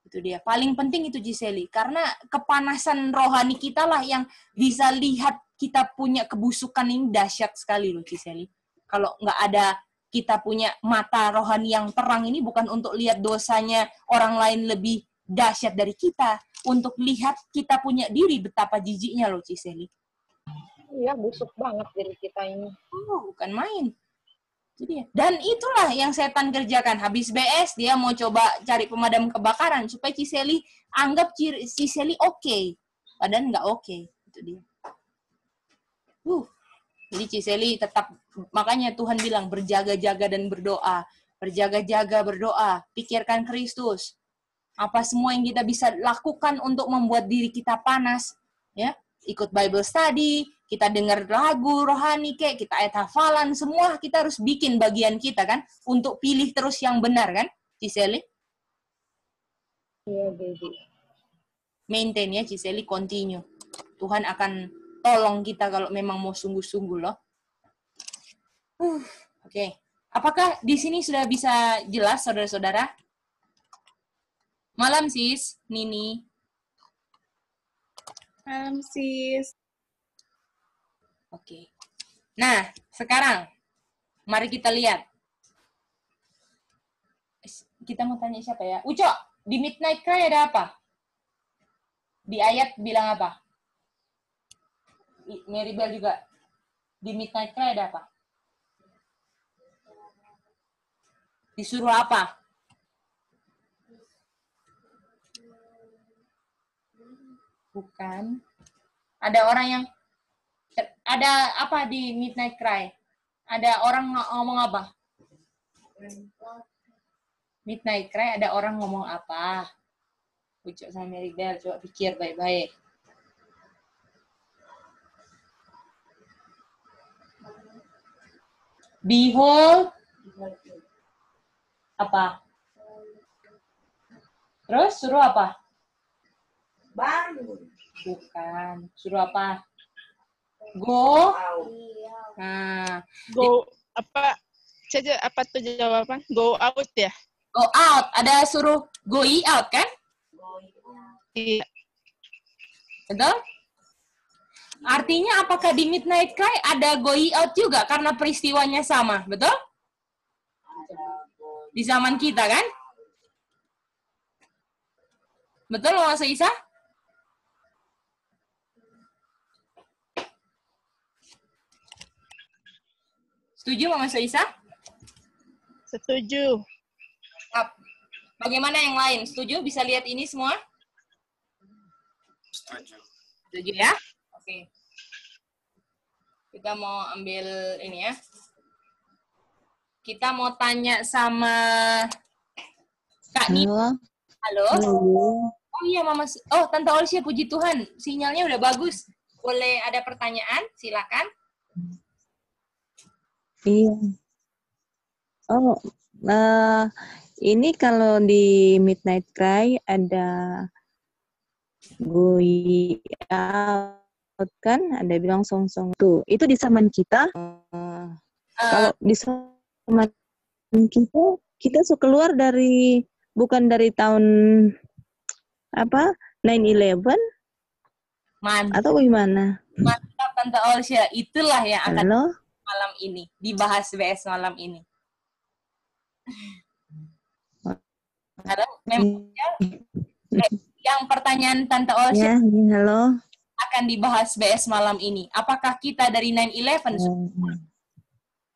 Itu dia. Paling penting itu Ciseli. Karena kepanasan rohani kita lah yang bisa lihat kita punya kebusukan ini dahsyat sekali loh Ciseli. Kalau nggak ada kita punya mata rohani yang terang ini bukan untuk lihat dosanya orang lain lebih dahsyat dari kita. Untuk lihat kita punya diri betapa jijiknya loh Ciseli. Iya, busuk banget diri kita ini. Bukan main. Dan itulah yang setan kerjakan. Habis BS, dia mau coba cari pemadam kebakaran supaya Ciseli anggap Ciseli oke. Padahal nggak oke. Itu dia. Jadi Ciseli tetap, makanya Tuhan bilang berjaga-jaga dan berdoa. Berjaga-jaga, berdoa. Pikirkan Kristus. Apa semua yang kita bisa lakukan untuk membuat diri kita panas. Ya, ikut Bible study, kita dengar lagu rohani kayak kita ayat hafalan, semua kita harus bikin bagian kita kan untuk pilih terus yang benar kan Ciseli? Iya, baby. Maintain ya Ciseli, continue. Tuhan akan tolong kita kalau memang mau sungguh-sungguh loh. Oke. Apakah di sini sudah bisa jelas saudara-saudara? Malam, sis. Nini. Malam, sis. Oke. Nah, sekarang mari kita lihat. Kita mau tanya siapa ya? Uco, di Midnight Cry ada apa? Di ayat bilang apa? Mary Bell juga. Di Midnight Cry ada apa? Disuruh apa? Bukan. Ada orang yang ada apa di Midnight Cry? Ada orang ngomong apa? Midnight Cry ada orang ngomong apa? Ucok sama Mary Bell, coba pikir baik-baik. Behold apa? Terus suruh apa? Bangun. Bukan. Suruh apa? Go. Nah, Go apa? Saja apa tuh jawaban? Go out ya? go out. Ada suruh go out kan? Iya. Betul? Artinya apakah di Midnight Cry ada go out juga karena peristiwanya sama, betul? Di zaman kita kan? Betul, Mama Isa? Setuju, Mama Isa? Setuju. Bagaimana yang lain? Setuju? Bisa lihat ini semua? Setuju. Setuju ya? Oke. Kita mau ambil ini ya. Kita mau tanya sama Kak Nina. Halo? Oh iya, Mama. Oh, Tante Olsia, puji Tuhan. Sinyalnya udah bagus. Boleh ada pertanyaan? Silakan. Iya. Oh, ini kalau di Midnight Cry ada Going Out kan, ada bilang song-song tuh. Itu di zaman kita. Kalau di zaman kita suka keluar dari bukan dari tahun apa 9/11 Mantap. atau gimana? Mantap, Tante Olsia. Itulah yang akan Halo? malam ini. Dibahas BS malam ini. Karena memang yang pertanyaan Tante Olsia halo. akan dibahas BS malam ini. Apakah kita dari 9/11?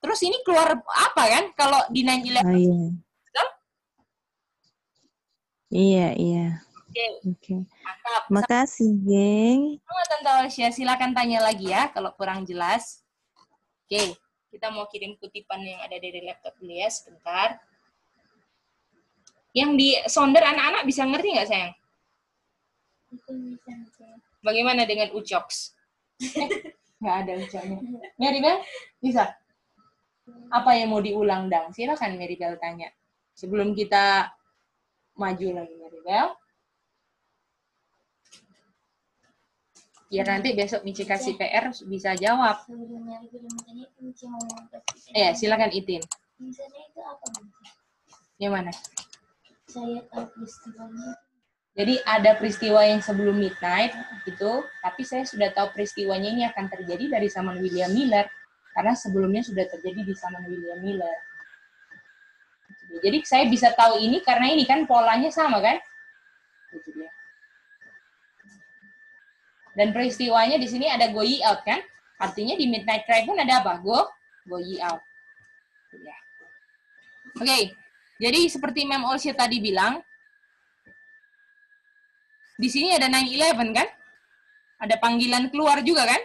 Terus ini keluar apa kan kalau di 9/11? Oh, iya. Betul? Iya. Oke. Mantap. Makasih, geng. Sama Tante Olsia, silakan tanya lagi ya kalau kurang jelas. Oke, kita mau kirim kutipan yang ada dari laptop dulu ya, sebentar. Yang di sonder anak-anak bisa ngerti nggak, sayang? Bagaimana dengan Ucoks? Nggak ada Ucoknya. Mary Bell, bisa? Apa yang mau diulang, Dang? Silakan Mary Bell tanya. Sebelum kita maju lagi, Mary Bell. Biar nanti besok Mici kasih PR bisa jawab. Ya, silakan Itin. Misalnya itu apa? Yang mana? Saya tahu peristiwanya. Jadi ada peristiwa yang sebelum midnight gitu, tapi saya sudah tahu peristiwanya ini akan terjadi dari zaman William Miller karena sebelumnya sudah terjadi di zaman William Miller. Jadi saya bisa tahu ini karena ini kan polanya sama kan? Gitu dia. Dan peristiwanya di sini ada go ye out kan? Artinya di Midnight Cry pun ada apa? Go ye out. Ya. Oke. Jadi seperti Mem Olsia tadi bilang, di sini ada 9/11 kan? Ada panggilan keluar juga kan?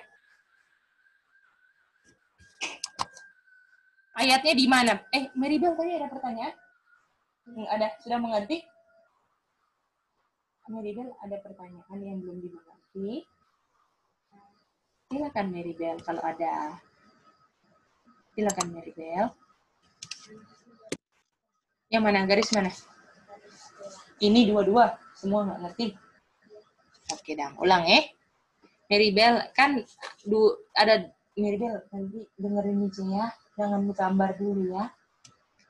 Ayatnya di mana? Mary Bell tadi ada pertanyaan? Ada, sudah mengerti? Mary Bell ada pertanyaan yang belum dimengerti. Silakan Mary Bell kalau ada. Silakan Mary Bell. Yang mana? Garis mana? Ini dua-dua. Semua nggak ngerti. Oke, Dang. Ulang ya. Mary Bell, kan ada Mary Bell, nanti dengerin Mici ya. Jangan gambar dulu ya.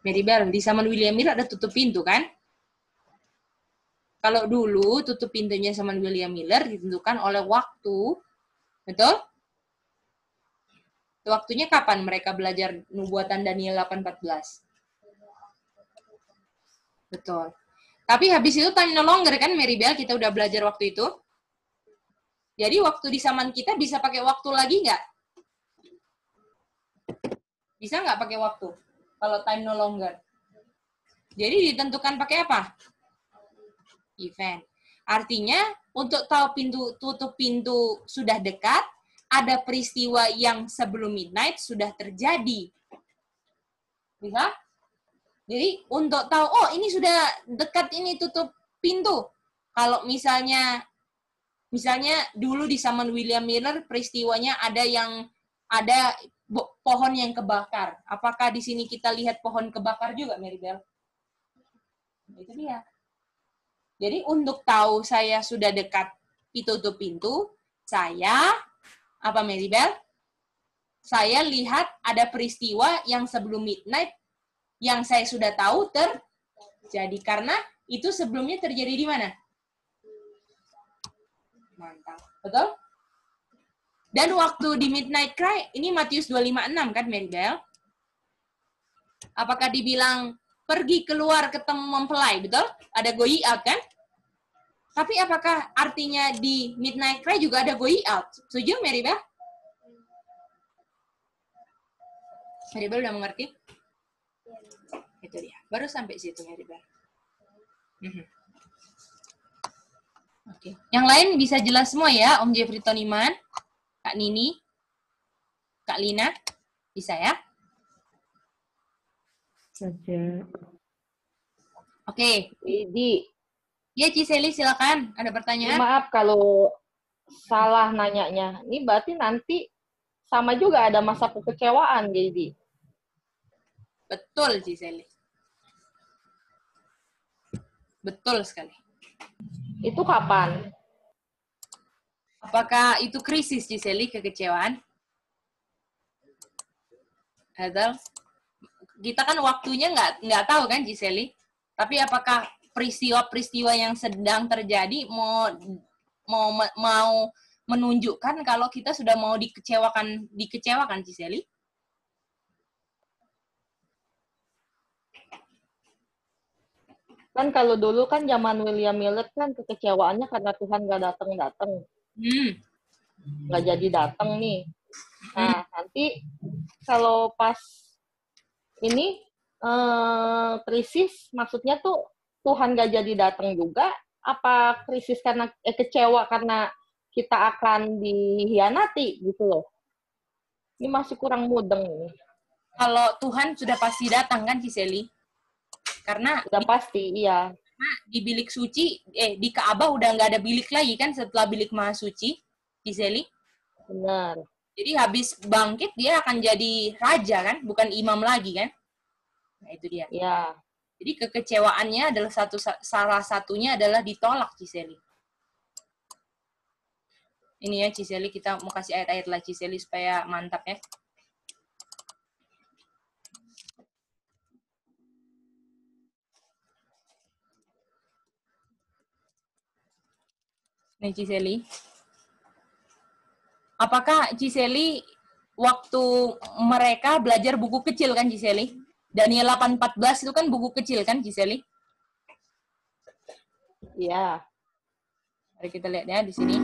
Mary Bell, di zaman William Miller ada tutup pintu kan? Kalau dulu tutup pintunya sama William Miller ditentukan oleh waktu. Betul? Waktunya kapan mereka belajar nubuatan Daniel 8:14? Betul. Tapi habis itu time no longer kan, Maribel, kita udah belajar waktu itu. Jadi waktu di zaman kita bisa pakai waktu lagi nggak? Bisa nggak pakai waktu? Kalau time no longer. Jadi ditentukan pakai apa? Event. Artinya, untuk tahu tutup pintu sudah dekat, ada peristiwa yang sebelum midnight sudah terjadi. Bisa? Jadi, untuk tahu, oh ini sudah dekat ini tutup pintu. Kalau misalnya dulu di zaman William Miller, peristiwanya ada pohon yang kebakar. Apakah di sini kita lihat pohon kebakar juga, Maribel? Itu dia. Jadi untuk tahu saya sudah dekat tutup pintu, saya, apa Maribel? Saya lihat ada peristiwa yang sebelum midnight yang saya sudah tahu terjadi. Karena itu sebelumnya terjadi di mana? Mantap. Betul? Dan waktu di midnight cry, ini Matius 25:6 kan, Maribel? Apakah dibilang pergi keluar ketemu mempelai, betul? Ada going out kan? Tapi apakah artinya di midnight cry juga ada going out? Setuju, Maribel? Maribel udah mengerti? Itu dia. Baru sampai situ, Maribel. Oke. Yang lain bisa jelas semua ya, Om Jeffrey Toniman, Kak Nini, Kak Lina, bisa ya? Saja. Oke. Jadi, Ya, Ciseli silakan. Ada pertanyaan? maaf kalau salah nanyanya. Ini berarti nanti sama juga ada masa kekecewaan, jadi. Betul, Ciseli. Betul sekali. Itu kapan? Apakah itu krisis, Ciseli, kekecewaan? Atau kita kan waktunya nggak tahu kan, Ciseli. Tapi apakah peristiwa-peristiwa yang sedang terjadi mau menunjukkan kalau kita sudah mau dikecewakan, Ciseli? Kan kalau dulu kan zaman William Miller kan kekecewaannya karena Tuhan nggak datang-datang. Nggak jadi datang nih. Nah, nanti kalau pas ini krisis, maksudnya tuh Tuhan nggak jadi datang juga, apa krisis karena kecewa karena kita akan dihianati gitu loh. Ini masih kurang mudeng nih. Kalau Tuhan sudah pasti datang kan, Ciseli? Karena udah pasti, iya. Di bilik suci, di Ka'bah udah nggak ada bilik lagi kan setelah bilik Maha Suci, Ciseli? Benar. Jadi habis bangkit dia akan jadi raja kan, bukan imam lagi kan? Nah itu dia. Iya. Jadi kekecewaannya adalah salah satunya adalah ditolak, Ciseli. Ini ya Ciseli, kita mau kasih ayat-ayat lah Ciseli supaya mantap ya. Nih Ciseli. Apakah Ciseli waktu mereka belajar buku kecil kan Ciseli? Daniel 8:14 itu kan buku kecil kan Ciseli? Iya. Mari kita lihat ya di sini.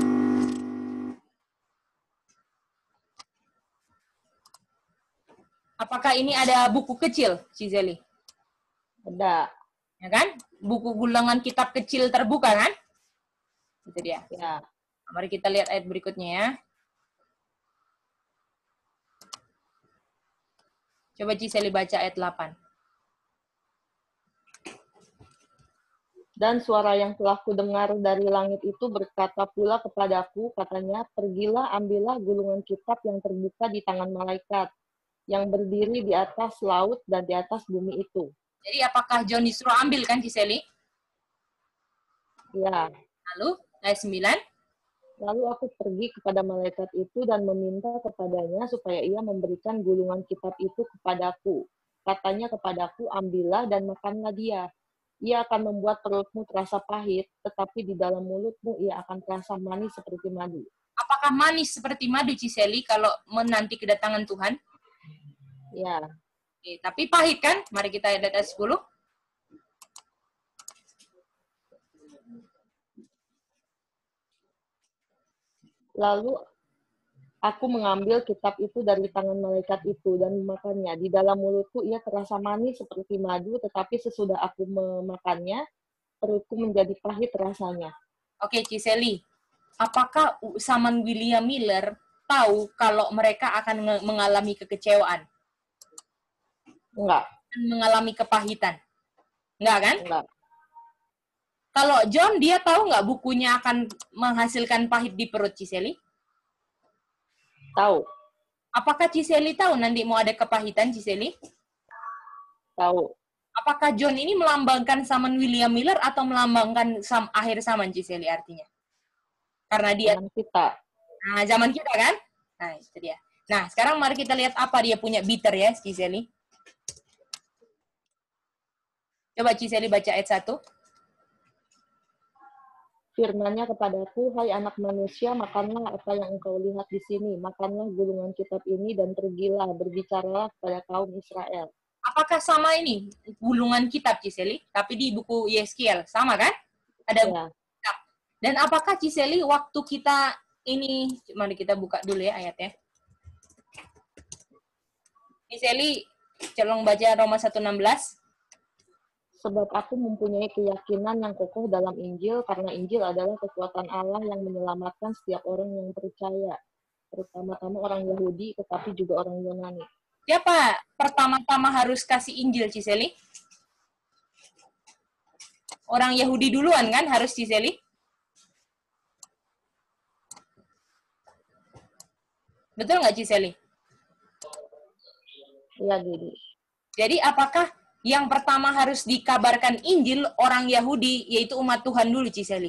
Apakah ini ada buku kecil, Ciseli? Ada. Ya kan? Buku gulangan kitab kecil terbuka kan? Itu dia. Ya. Mari kita lihat ayat berikutnya ya. Coba Ciseli baca ayat 8. Dan suara yang telah kudengar dari langit itu berkata pula kepadaku, katanya, pergilah, ambillah gulungan kitab yang terbuka di tangan malaikat, yang berdiri di atas laut dan di atas bumi itu. Jadi apakah John disuruh ambil kan, Ciseli? Ya. Lalu, ayat 9. Lalu aku pergi kepada malaikat itu dan meminta kepadanya supaya ia memberikan gulungan kitab itu kepadaku. Katanya kepadaku, ambillah dan makanlah dia. ia akan membuat perutmu terasa pahit, tetapi di dalam mulutmu ia akan terasa manis seperti madu. Apakah manis seperti madu, Ciseli, kalau menanti kedatangan Tuhan? Ya, Oke, tapi pahit kan? Mari kita lihat ayat 10. lalu aku mengambil kitab itu dari tangan malaikat itu dan memakannya. Di dalam mulutku ia terasa manis seperti madu, tetapi sesudah aku memakannya, perutku menjadi pahit rasanya. Oke, Ciseli. Apakah Saman William Miller tahu kalau mereka akan mengalami kekecewaan? Enggak, Mengalami kepahitan? Enggak kan? enggak. Kalau John, dia tahu nggak bukunya akan menghasilkan pahit di perut, Ciseli? Tahu, Apakah Ciseli tahu nanti mau ada kepahitan, Ciseli? tahu. Apakah John ini melambangkan Saman William Miller atau melambangkan akhir zaman, Ciseli artinya? Karena dia Zaman kita. Nah, zaman kita kan? Nah, itu dia. Nah, sekarang mari kita lihat apa dia punya bitter ya, Ciseli. Coba Ciseli baca ayat 1. Firman-Nya kepadaku, hai anak manusia, makanlah apa yang engkau lihat di sini. Makanlah gulungan kitab ini dan pergilah, berbicaralah kepada kaum Israel. Apakah sama ini gulungan kitab, Ciseli? Tapi di buku Yeskiel, sama kan? Ada Ya, kitab. Dan apakah Ciseli waktu kita ini, mari kita buka dulu ya ayatnya. Ciseli, tolong baca Roma 1:16. sebab aku mempunyai keyakinan yang kokoh dalam Injil, karena Injil adalah kekuatan Allah yang menyelamatkan setiap orang yang percaya, terutama-tama orang Yahudi, tetapi juga orang Yunani. Siapa pertama-tama harus kasih Injil, Ciseli? Orang Yahudi duluan kan harus, Ciseli? Betul nggak, Ciseli? Iya, Didi. Jadi apakah yang pertama harus dikabarkan Injil orang Yahudi, yaitu umat Tuhan dulu, Ciseli?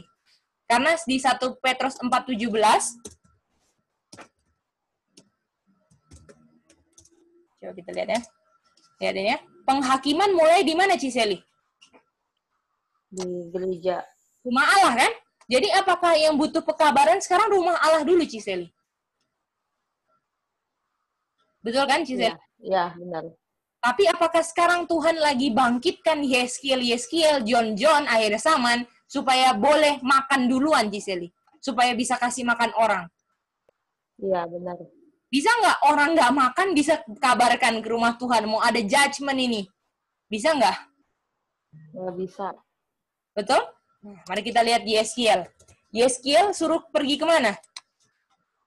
Karena di 1 Petrus 4:17, coba kita lihat ya. Lihat ini ya. Penghakiman mulai di mana, Ciseli? Di gereja. Rumah Allah kan? Jadi apakah yang butuh pekabaran sekarang rumah Allah dulu, Ciseli? Betul kan, Ciseli? Iya, benar. Tapi apakah sekarang Tuhan lagi bangkitkan Yeskiel, John, akhir zaman, supaya boleh makan duluan, Ciseli? Supaya bisa kasih makan orang? Iya, benar. Bisa nggak orang nggak makan bisa kabarkan ke rumah Tuhan, mau ada judgment ini? Bisa nggak? Nggak bisa. Betul? Nah, mari kita lihat Yeskiel. Yeskiel suruh pergi kemana?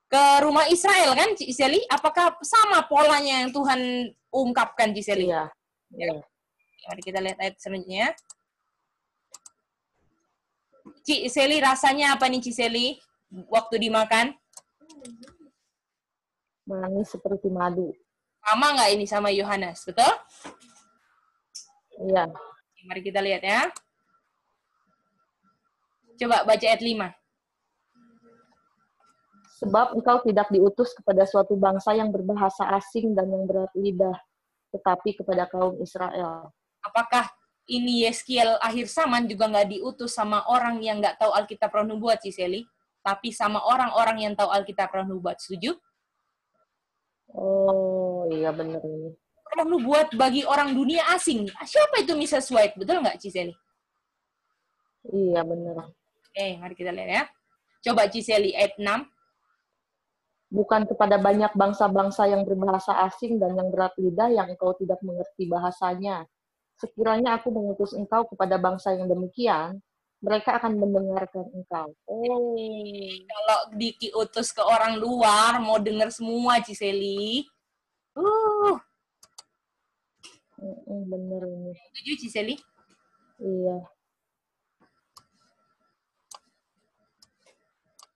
Ke rumah Israel kan, Ciseli? Apakah sama polanya yang Tuhan ungkapkan, Ciseli? Iya. Iya. Mari kita lihat ayat selanjutnya. Ciseli, rasanya apa nih, Ciseli? Waktu dimakan? Manis seperti madu. Sama nggak ini sama Yohanes? Betul? Iya. Mari kita lihat ya. Coba baca ayat 5. Sebab engkau tidak diutus kepada suatu bangsa yang berbahasa asing dan yang berat lidah, tetapi kepada kaum Israel. Apakah ini Yeskiel akhir zaman juga nggak diutus sama orang yang nggak tahu Alkitab Roh Nubuat, Ciseli? Tapi sama orang-orang yang tahu Alkitab Roh Nubuat. Setuju? Oh, iya benar ini. Roh Nubuat bagi orang dunia asing. Siapa itu Mrs. White? Betul nggak, Ciseli? Iya benar. Oke, mari kita lihat ya. Coba Ciseli ayat 6. Bukan kepada banyak bangsa-bangsa yang berbahasa asing dan yang berat lidah yang engkau tidak mengerti bahasanya. Sekiranya aku mengutus engkau kepada bangsa yang demikian, mereka akan mendengarkan engkau. Oh, Kalau diutus ke orang luar, mau dengar semua, Ciseli. benar ini. Setuju, Ciseli? Iya.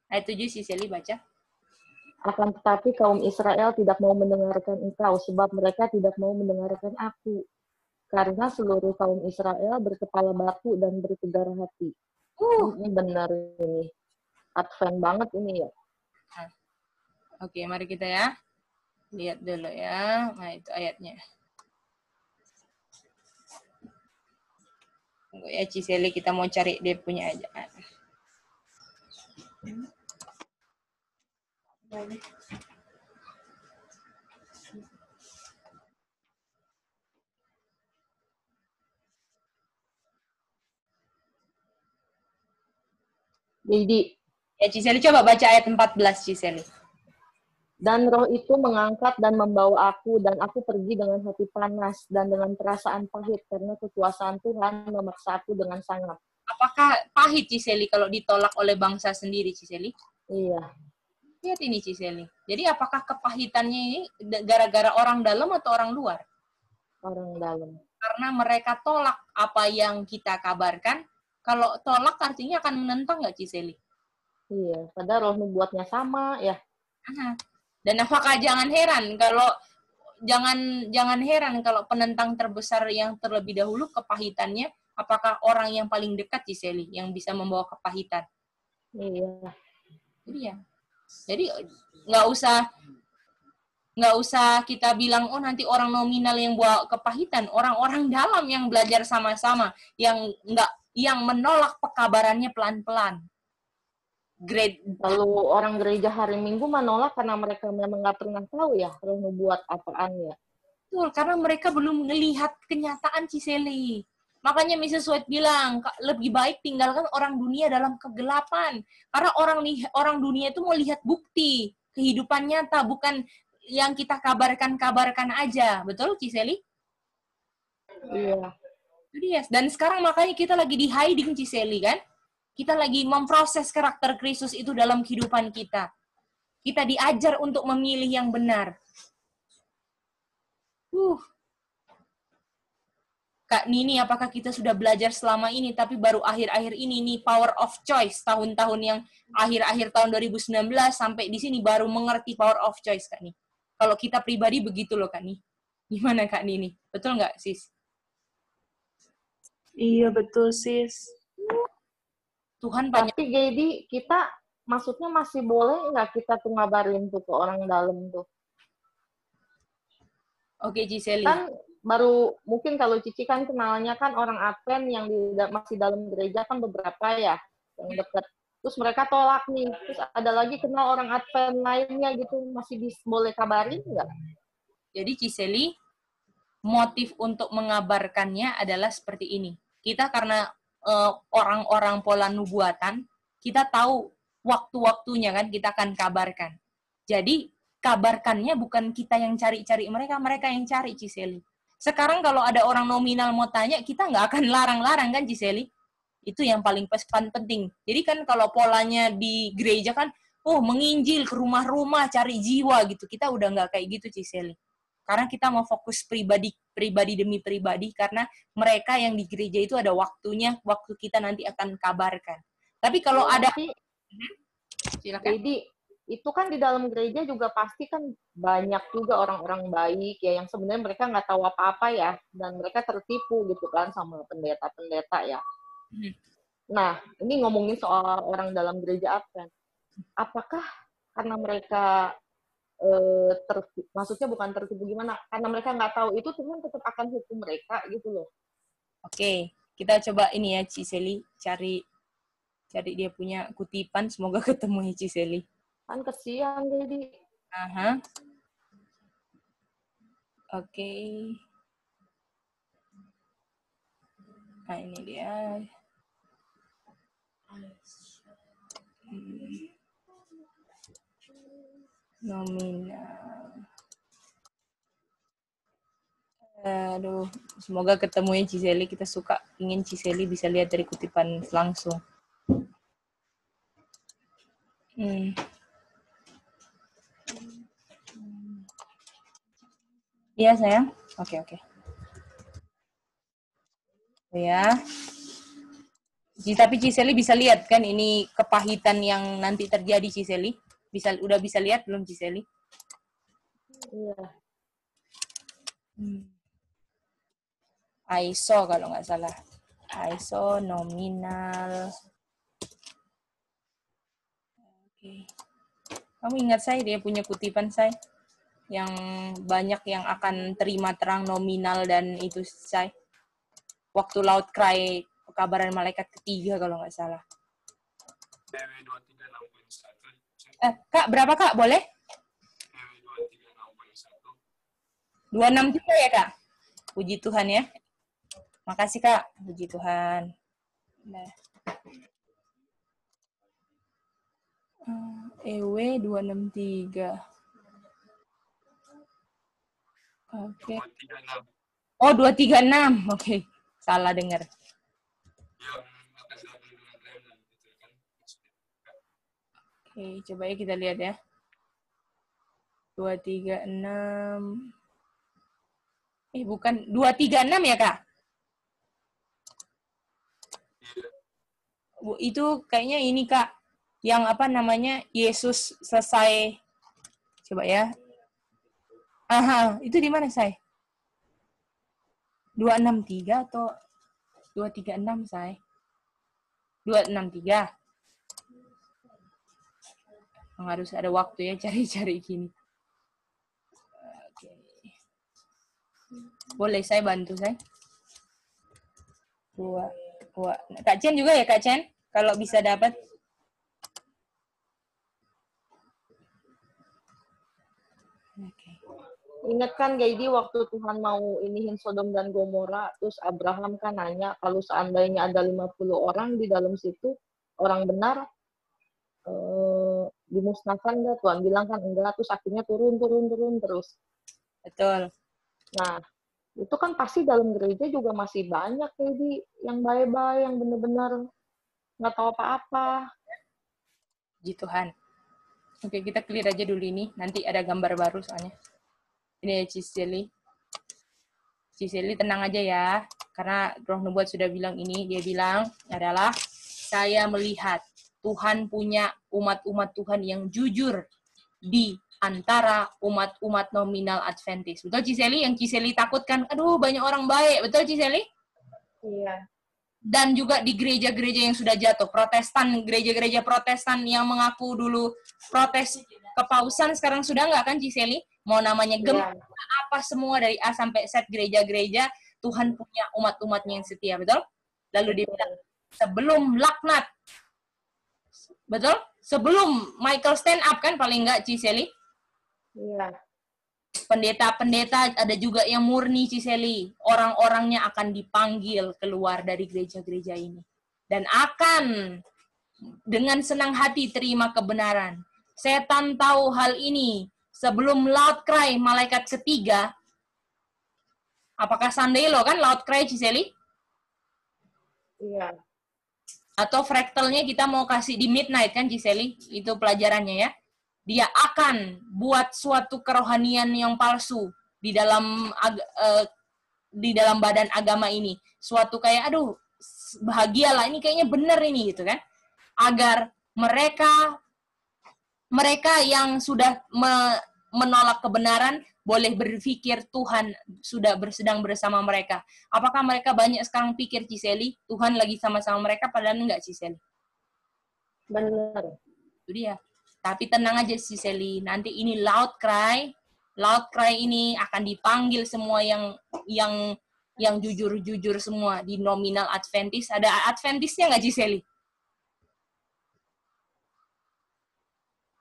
Ayat 7, Ciseli baca. Akan tetapi kaum Israel tidak mau mendengarkan engkau, sebab mereka tidak mau mendengarkan aku. Karena seluruh kaum Israel berkepala batu dan bertegar hati. Ini benar ini. Advent banget ini ya. Oke, mari kita ya. Lihat dulu ya. Nah, itu ayatnya. Tunggu ya Ciseli, kita mau cari dia punya aja. Jadi, Ya Ciseli, coba baca ayat 14 Ciseli. dan roh itu mengangkat dan membawa aku, dan aku pergi dengan hati panas dan dengan perasaan pahit, karena kekuasaan Tuhan memaksa aku dengan sangat. Apakah pahit Ciseli kalau ditolak oleh bangsa sendiri Ciseli? Iya, Lihat ini Ciseli. Jadi apakah kepahitannya ini gara-gara orang dalam atau orang luar? orang dalam. Karena mereka tolak apa yang kita kabarkan. Kalau tolak artinya akan menentang nggak Ciseli? Iya, padahal roh nubuatnya sama ya. Aha. Dan apakah jangan heran kalau penentang terbesar yang terlebih dahulu kepahitannya, apakah orang yang paling dekat Ciseli yang bisa membawa kepahitan? Iya. Jadi nggak usah kita bilang oh nanti orang nominal yang bawa kepahitan, orang-orang dalam yang belajar sama-sama, yang menolak pekabarannya pelan-pelan. Kalau orang gereja hari Minggu menolak karena mereka memang nggak pernah tahu ya roh nubuat apaan ya. Betul, karena mereka belum melihat kenyataan Ciseli. Makanya Mrs. White bilang, lebih baik tinggalkan orang dunia dalam kegelapan. Karena orang dunia itu mau lihat bukti, kehidupan nyata, bukan yang kita kabarkan aja. Betul, Ciseli? Iya. Dan sekarang makanya kita lagi di hiding, Ciseli, kan? Kita lagi memproses karakter Kristus itu dalam kehidupan kita. Kita diajar untuk memilih yang benar. Kak Nini, apakah kita sudah belajar selama ini, tapi baru akhir-akhir ini, nih power of choice, tahun-tahun yang akhir-akhir tahun 2019, sampai di sini baru mengerti power of choice, Kak Nini. Kalau kita pribadi begitu loh, Kak Nini. Gimana, Kak Nini? Betul nggak, Sis? Iya, betul, Sis. Tuhan banyak. Tapi jadi kita maksudnya masih boleh nggak kita tuh ngabarin tuh ke orang dalam tuh? Oke, Ciseli. Kan baru mungkin kalau Cici kan kenalnya kan orang Advent yang masih dalam gereja kan beberapa ya yang dekat. Terus mereka tolak nih. Terus ada lagi kenal orang Advent lainnya gitu, masih boleh kabarin nggak? Jadi Ciseli, motif untuk mengabarkannya adalah seperti ini. Kita karena orang-orang pola nubuatan, kita tahu waktu-waktunya kan kita akan kabarkan. Jadi kabarkannya bukan kita yang cari-cari mereka yang cari Ciseli. Sekarang kalau ada orang nominal mau tanya, kita nggak akan larang-larang kan Ciseli. Itu yang paling penting. Jadi kan kalau polanya di gereja kan, menginjil ke rumah-rumah cari jiwa gitu. Kita udah nggak kayak gitu Ciseli. Karena kita mau fokus pribadi demi pribadi, karena mereka yang di gereja itu ada waktunya, waktu kita nanti akan kabarkan. Tapi kalau ada... Silakan. Jadi itu kan di dalam gereja juga pasti kan banyak juga orang-orang baik ya, yang sebenarnya mereka nggak tahu apa-apa ya, dan mereka tertipu gitu kan sama pendeta-pendeta ya. Nah, ini ngomongin soal orang dalam gereja Advent. Apakah karena mereka maksudnya bukan tertipu gimana, karena mereka nggak tahu itu, Tuhan tetap akan hukum mereka gitu loh. Oke, kita coba ini ya Ciseli, cari dia punya kutipan, semoga ketemu ya Ciseli. Kan kesian jadi. Aha. Oke. Nah ini dia. Nominal. Aduh, semoga ketemu ya Ciseli. Kita ingin Ciseli bisa lihat dari kutipan langsung. Iya sayang. Oke. Ya. Tapi Ciseli bisa lihat kan ini kepahitan yang nanti terjadi Ciseli. Udah bisa lihat belum Ciseli? Iya. ISO kalau nggak salah. ISO nominal. Oke. Kamu ingat saya dia punya kutipan saya yang banyak yang akan terima terang nominal dan itu saya. Waktu loud cry pekabaran malaikat ketiga kalau nggak salah. PW 2361. Kak, berapa Kak? Boleh? PW 2361. 26 juga ya Kak? Puji Tuhan ya. Makasih Kak. Puji Tuhan. Nah. EW 263. Oke. 236. Oh, 236. Oke. Salah dengar. Yang akan gabung dengan remnant gitu kan. Oke, coba ya kita lihat ya. 236. Bukan 236 ya, Kak? Iya. Itu kayaknya ini, Kak. Yang apa namanya? Yesus selesai. Coba ya. Aha, itu di mana, Say? 263 atau 236, Say? 263. Harus ada waktu ya cari-cari gini. Oke. Boleh saya bantu, Say? Kak Chen juga ya, Kak Chen? Kalau bisa dapat. Oke. Ingat kan Gaidi waktu Tuhan mau inihin Sodom dan Gomora, terus Abraham kan nanya kalau seandainya ada 50 orang di dalam situ, orang benar, dimusnahkan nggak? Tuhan bilang kan enggak, terus akhirnya turun terus. Betul. Nah, itu kan pasti dalam gereja juga masih banyak Gaidi yang baik-baik, yang benar-benar nggak tahu apa-apa. Puji Tuhan. Oke, kita clear aja dulu ini. Nanti ada gambar baru soalnya. Ini ya Ciseli. Ciseli tenang aja ya. Karena Roh Nubuat sudah bilang ini. Dia bilang adalah, saya melihat Tuhan punya umat-umat Tuhan yang jujur di antara umat-umat nominal Adventist. Betul Ciseli? Yang Ciseli takutkan, aduh banyak orang baik. Betul Ciseli? Iya. Dan juga di gereja-gereja yang sudah jatuh. Protestan, gereja-gereja Protestan yang mengaku dulu protes kepausan sekarang sudah nggak kan Ciseli? Mau namanya Iya. apa semua dari A sampai Z gereja-gereja, Tuhan punya umat-umatnya yang setia, betul? Lalu dia bilang, sebelum laknat, betul? Sebelum Michael stand up kan paling nggak Ciseli? Iya. Pendeta-pendeta ada juga yang murni Ciseli. Orang-orangnya akan dipanggil keluar dari gereja-gereja ini. Dan akan dengan senang hati terima kebenaran. Setan tahu hal ini sebelum loud cry malaikat ketiga. Apakah Sandelo kan loud cry Ciseli? Iya. Atau fractalnya kita mau kasih di midnight kan Ciseli? Itu pelajarannya ya. Dia akan buat suatu kerohanian yang palsu di dalam badan agama ini. Suatu kayak aduh bahagialah ini kayaknya benar ini gitu kan. Agar mereka yang sudah menolak kebenaran boleh berpikir Tuhan sudah sedang bersama mereka. Apakah mereka banyak sekarang pikir Ciseli, Tuhan lagi sama-sama mereka, padahal enggak Ciseli? Benar. Itu dia. Tapi tenang aja Ciseli, nanti ini loud cry ini akan dipanggil semua yang jujur-jujur semua di nominal Adventist. Ada Adventistnya nggak Ciseli?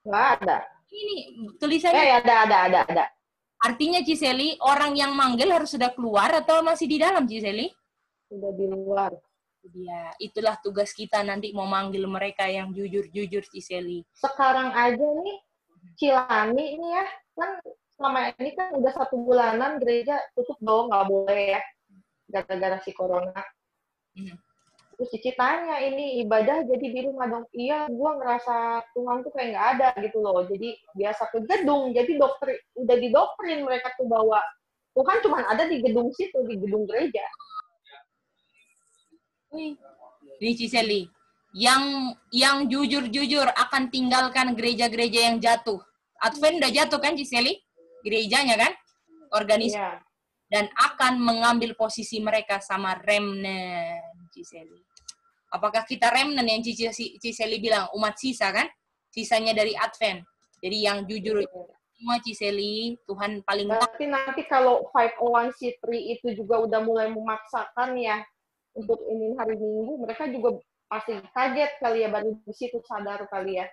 Nggak ada. Ini tulisannya. Ada. Artinya Ciseli, orang yang manggil harus sudah keluar atau masih di dalam Ciseli? Sudah di luar. Ya, itulah tugas kita nanti mau manggil mereka yang jujur-jujur Ciseli. Sekarang aja nih, Cilani ini ya, kan selama ini kan udah 1 bulanan gereja tutup dong, nggak boleh ya, gara-gara si corona. Terus Cici tanya, ini ibadah jadi di rumah dong? Iya, gua ngerasa Tuhan tuh kayak nggak ada gitu loh. Jadi biasa ke gedung, jadi udah didoktrin mereka tuh bahwa Tuhan cuma ada di gedung situ, di gedung gereja. Ini Ciseli, yang jujur-jujur akan tinggalkan gereja-gereja yang jatuh. Advent udah jatuh kan Ciseli? Gerejanya kan? Organisasi. Iya. Dan akan mengambil posisi mereka sama remnant Ciseli. Apakah kita remnant yang Ciseli bilang? Umat sisa kan? Sisanya dari Advent. Jadi yang jujur semua Ciseli, Tuhan paling... Tapi nanti kalau 501c3 itu juga udah mulai memaksakan ya, untuk ini hari Minggu, mereka juga pasti kaget kali ya, baru di situ sadar kali ya.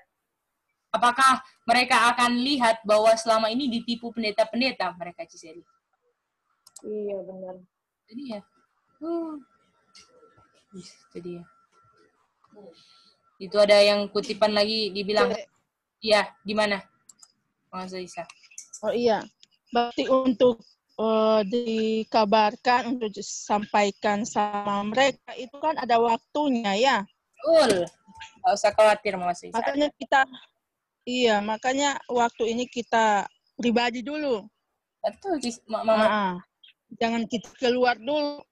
Apakah mereka akan lihat bahwa selama ini ditipu pendeta-pendeta mereka, Ciseli? Iya, benar. Jadi ya, itu dia. Itu ada yang kutipan lagi dibilang, iya, gimana? Mas Isa. Oh iya, berarti untuk dikabarkan, untuk disampaikan sama mereka, itu kan ada waktunya ya. Betul. Nggak usah khawatir, Mas Isa. Makanya waktu ini kita pribadi dulu. Betul, Mama. Jangan kita keluar dulu.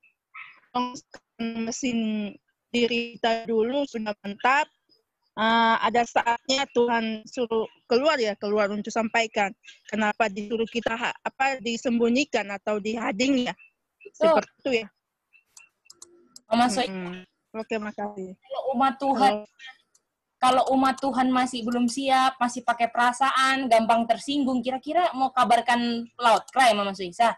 Mesin diri kita dulu sudah mantap. Ada saatnya Tuhan suruh keluar untuk sampaikan. Kenapa disuruh kita disembunyikan atau dihading ya? Seperti itu ya. Mama Oke, makasih. Kalau umat Tuhan masih belum siap, masih pakai perasaan, gampang tersinggung, kira-kira mau kabarkan loud cry, Mama Suisa?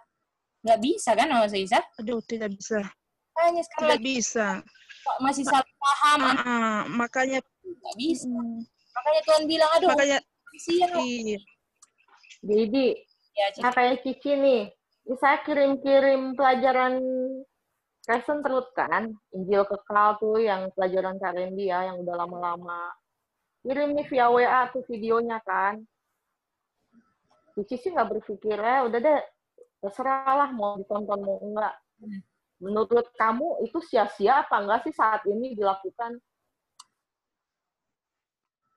Nggak bisa kan, Mama Suisa? Aduh, tidak bisa. Makanya tidak bisa. Masih salah paham. Makanya nggak bisa. Makanya Tuhan bilang, aduh, siap. Iya. Jadi, kayak Cici nih, saya kirim-kirim pelajaran Kristen terus kan, Injil Kekal tuh yang pelajaran karen dia yang udah lama-lama. Kirim nih via WA tuh videonya kan. Cici sih nggak berpikir, udah deh, terserah lah mau ditonton mau enggak. Menurut kamu itu sia-sia apa enggak sih saat ini dilakukan?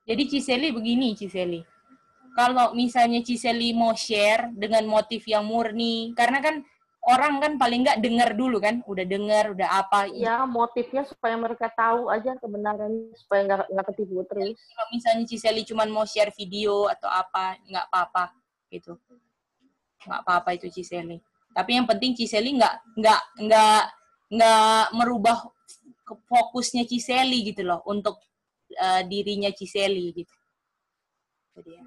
Jadi Ciseli begini, Ciseli. Kalau misalnya Ciseli mau share dengan motif yang murni, karena kan orang kan paling nggak dengar dulu kan, udah dengar, udah apa. Ya, motifnya supaya mereka tahu aja kebenaran, supaya nggak ketipu terus. Kalau misalnya Ciseli cuma mau share video atau apa, nggak apa-apa gitu. Nggak apa-apa itu Ciseli. Tapi yang penting Ciseli nggak merubah fokusnya Ciseli gitu loh, untuk dirinya Ciseli gitu. Jadi,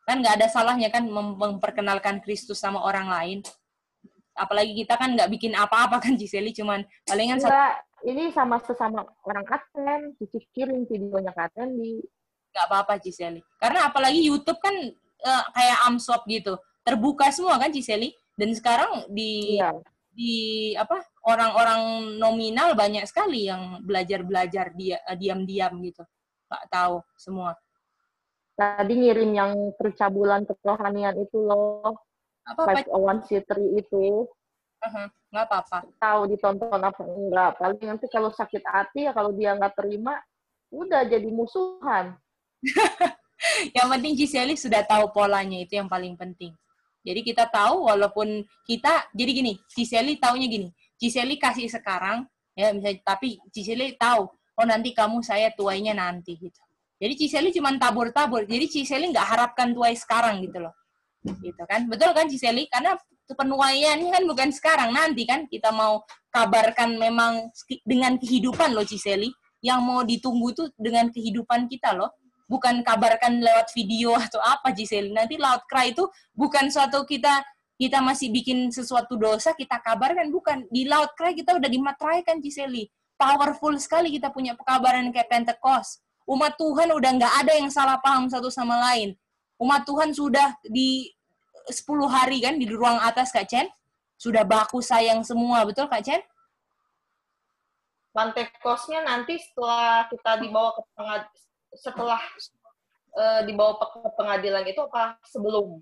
kan nggak ada salahnya kan memperkenalkan Kristus sama orang lain. Apalagi kita kan nggak bikin apa-apa kan Ciseli, cuman palingan ini sama sesama orang Advent, Cici kirim videonya ke Advent di nggak apa-apa Ciseli. Karena apalagi YouTube kan kayak Amswap gitu, terbuka semua kan Ciseli. Dan sekarang di orang-orang nominal banyak sekali yang belajar diam-diam gitu, nggak tahu semua. Tadi ngirim yang percabulan kerohanian itu loh. 501c3 itu. Nggak apa-apa. Tahu ditonton apa enggak. Paling nanti kalau sakit hati ya kalau dia nggak terima, udah jadi musuhan. Yang penting Ciseli sudah tahu polanya, itu yang paling penting. Jadi kita tahu walaupun jadi gini, Ciseli taunya gini. Ciseli kasih sekarang, ya misalnya, tapi Ciseli tahu, nanti kamu saya tuainya nanti gitu. Jadi Ciseli cuma tabur-tabur. Jadi Ciseli nggak harapkan tuai sekarang gitu loh. Gitu kan, betul kan Ciseli? Karena penuaiannya kan bukan sekarang, nanti kan kita mau kabarkan memang dengan kehidupan loh Ciseli, yang mau ditunggu tuh dengan kehidupan kita loh, bukan kabarkan lewat video atau apa Ciseli. Nanti loud cry itu bukan suatu kita masih bikin sesuatu dosa kita kabarkan, bukan. Di loud cry kita udah dimateraikan Ciseli, powerful sekali kita punya pekabaran kayak Pentecost. Umat Tuhan udah nggak ada yang salah paham satu sama lain. Umat Tuhan sudah di 10 hari kan di ruang atas Kak Chen. Sudah baku sayang semua, betul Kak Chen? Pentekosnya nanti setelah kita dibawa ke pengadilan itu apa sebelum?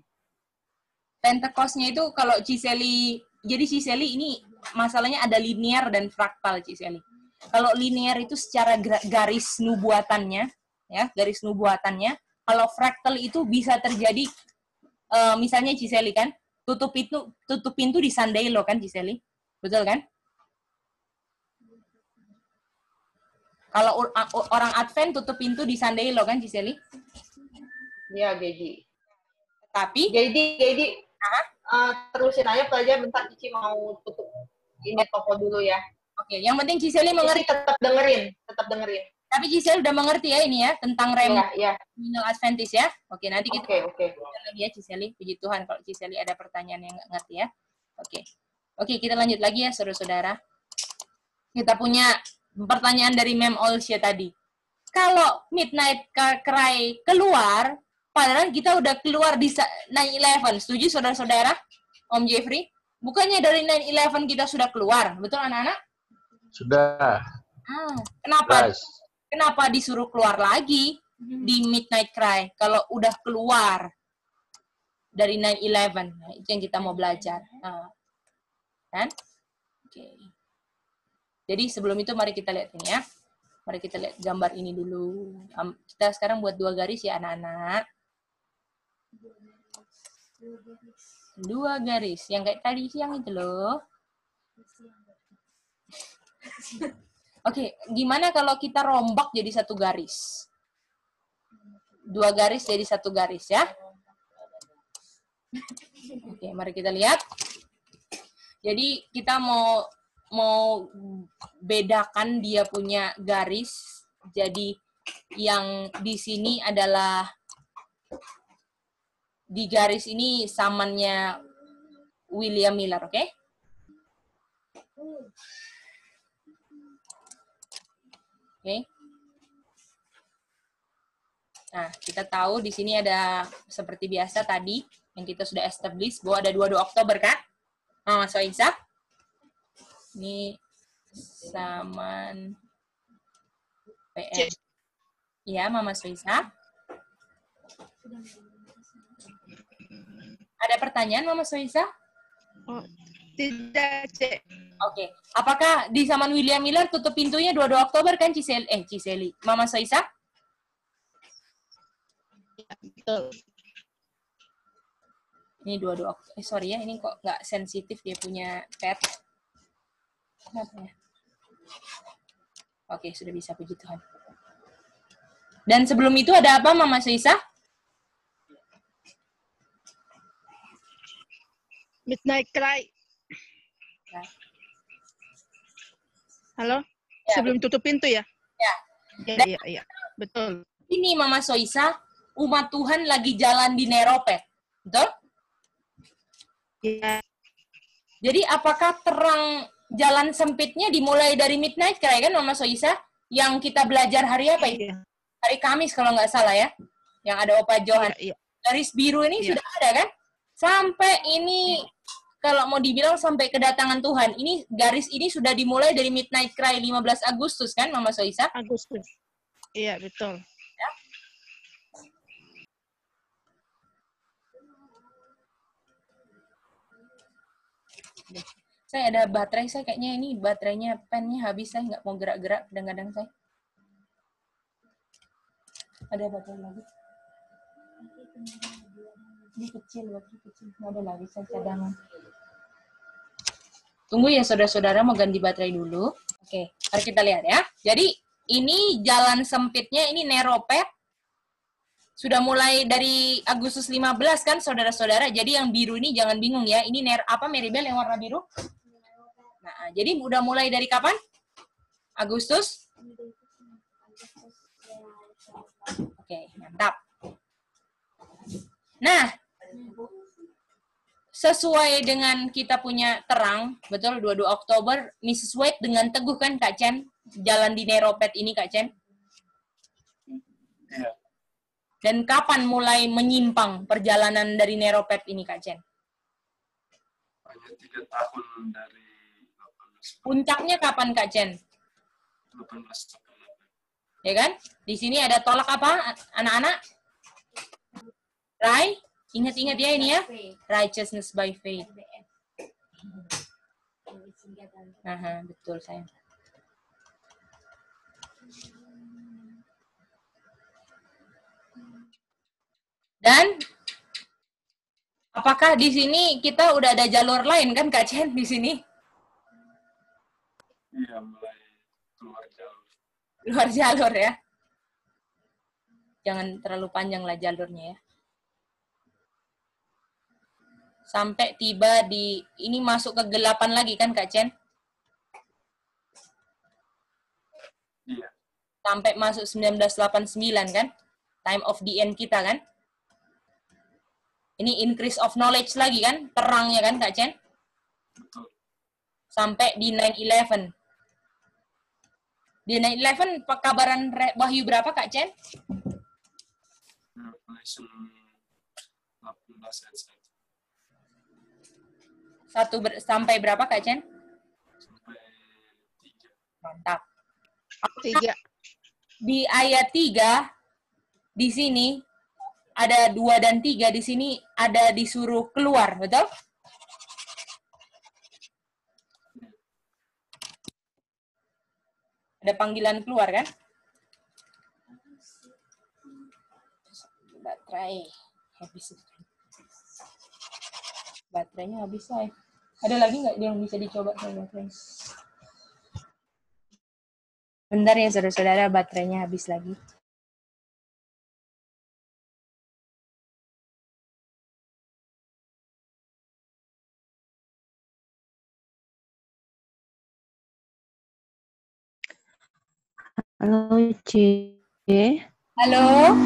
Pentekosnya itu kalau Ciseli, jadi Ciseli ini masalahnya ada linear dan fraktal Ciseli. Kalau linear itu secara garis nubuatannya, ya, garis nubuatannya. Kalau fraktal itu bisa terjadi, misalnya Ciseli kan, tutup pintu di Sunday lo kan Ciseli, betul kan? Kalau orang Advent tutup pintu di Sunday lo kan Ciseli? Iya, Gedi. Tapi Gedi, terusin aja pelajaran bentar, Cici mau tutup ini toko dulu ya. Oke, yang penting Ciseli mengerti. Tetap dengerin. Tapi Ciseli udah mengerti ya ini ya, tentang Nominal Adventist ya. Oke, nanti kita lagi ya Ciseli. Puji Tuhan kalau Ciseli ada pertanyaan yang nggak ngerti ya. Oke, kita lanjut lagi ya saudara-saudara. kita punya pertanyaan dari Mem Olsya tadi. Kalau Midnight Cry keluar, padahal kita udah keluar di 9/11. Setuju saudara-saudara? Om Jeffrey? Bukannya dari 9/11 kita sudah keluar, betul anak-anak? Sudah. Kenapa? Yes. Kenapa disuruh keluar lagi di Midnight Cry kalau udah keluar dari 9/11? Nah, itu yang kita mau belajar. Kan? Oke. Jadi sebelum itu mari kita lihat ini ya. Mari kita lihat gambar ini dulu. Kita sekarang buat 2 garis ya anak-anak. 2 garis. Yang kayak tadi siang itu loh. Oke, gimana kalau kita rombak jadi 1 garis? 2 garis jadi 1 garis ya. Oke, mari kita lihat. Jadi kita mau bedakan dia punya garis. Jadi yang di sini adalah di garis ini samannya William Miller, oke? Oke. Nah, kita tahu di sini ada seperti biasa tadi yang kita sudah establish bahwa ada 22 Oktober kan? Mama Soisa. Ini saman PM. Iya, Mama Soisa. Ada pertanyaan, Mama Soisa? Oh, tidak, Cek. Oke. Apakah di zaman William Miller tutup pintunya 22 Oktober kan Ciseli? Mama Soisa? Ya, betul. Ini 22 Oktober. Sorry ya, ini kok nggak sensitif dia punya pet. Kenapa ya? Oke, sudah bisa, puji Tuhan. Dan sebelum itu ada apa, Mama Soisa? Midnight Cry. Ya. Halo? Ya, Sebelum tutup pintu ya? Ya. Iya. Betul. Ini Mama Soisa, umat Tuhan lagi jalan di Neropet. Betul? Iya. Jadi apakah terang jalan sempitnya dimulai dari Midnight Cry kan Mama Soisa? Yang kita belajar hari apa itu? Iya. Hari Kamis kalau nggak salah ya. Yang ada Opa Johan. Iya. Garis biru ini Iya. sudah ada kan? Sampai ini kalau mau dibilang sampai kedatangan Tuhan. Ini garis ini sudah dimulai dari Midnight Cry 15 Agustus kan Mama Soisa? Agustus. Iya, betul. Ya. Saya ada baterai, saya kayaknya ini baterainya pennya habis, saya nggak mau gerak-gerak kadang-kadang saya. Ada baterai lagi? Ini kecil, baterai kecil. Nggak ada lagi, saya cadangan. Tunggu ya saudara-saudara, mau ganti baterai dulu. Oke, mari kita lihat ya. Jadi ini jalan sempitnya, ini Neropet. Sudah mulai dari Agustus 15 kan saudara-saudara. Jadi yang biru ini jangan bingung ya. Ini Maribel yang warna biru? Nah, jadi udah mulai dari kapan? Agustus? Oke, mantap. Nah, sesuai dengan kita punya terang, betul, 22 Oktober, Mrs. White dengan teguh kan Kak Chen? Jalan di Neropet ini Kak Chen? Iya. Dan kapan mulai menyimpang perjalanan dari Neropet ini Kak Chen? Hanya 3 tahun dari 18. Puncaknya kapan Kak Chen? 18. Ya kan? Di sini ada tolak apa anak-anak? Right? Ingat-ingat ya ini ya. Righteousness by faith. Aha, betul sayang. Dan apakah di sini kita udah ada jalur lain kan Kak Chen di sini? Iya, mulai keluar jalur. Luar jalur ya. Jangan terlalu panjang lah jalurnya ya. Sampai tiba di, ini masuk kegelapan lagi kan Kak Chen? Iya. Sampai masuk 1989 kan? Time of the end kita kan? Ini increase of knowledge lagi kan? Terangnya kan Kak Chen? Betul. Sampai di 9/11. Di 9/11 kabaran Wahyu berapa Kak Chen? Revelation 18 ayat 1. Sampai berapa Kak Chen? Sampai 3. Mantap. 3. Di ayat 3 di sini ada 2 dan 3, di sini ada disuruh keluar, betul? Ada panggilan keluar kan? Baterai habis. Baterainya habis, say. Ada lagi nggak yang bisa dicoba saya baterai? Bentar ya saudara-saudara, baterainya habis lagi. Halo, C. Halo?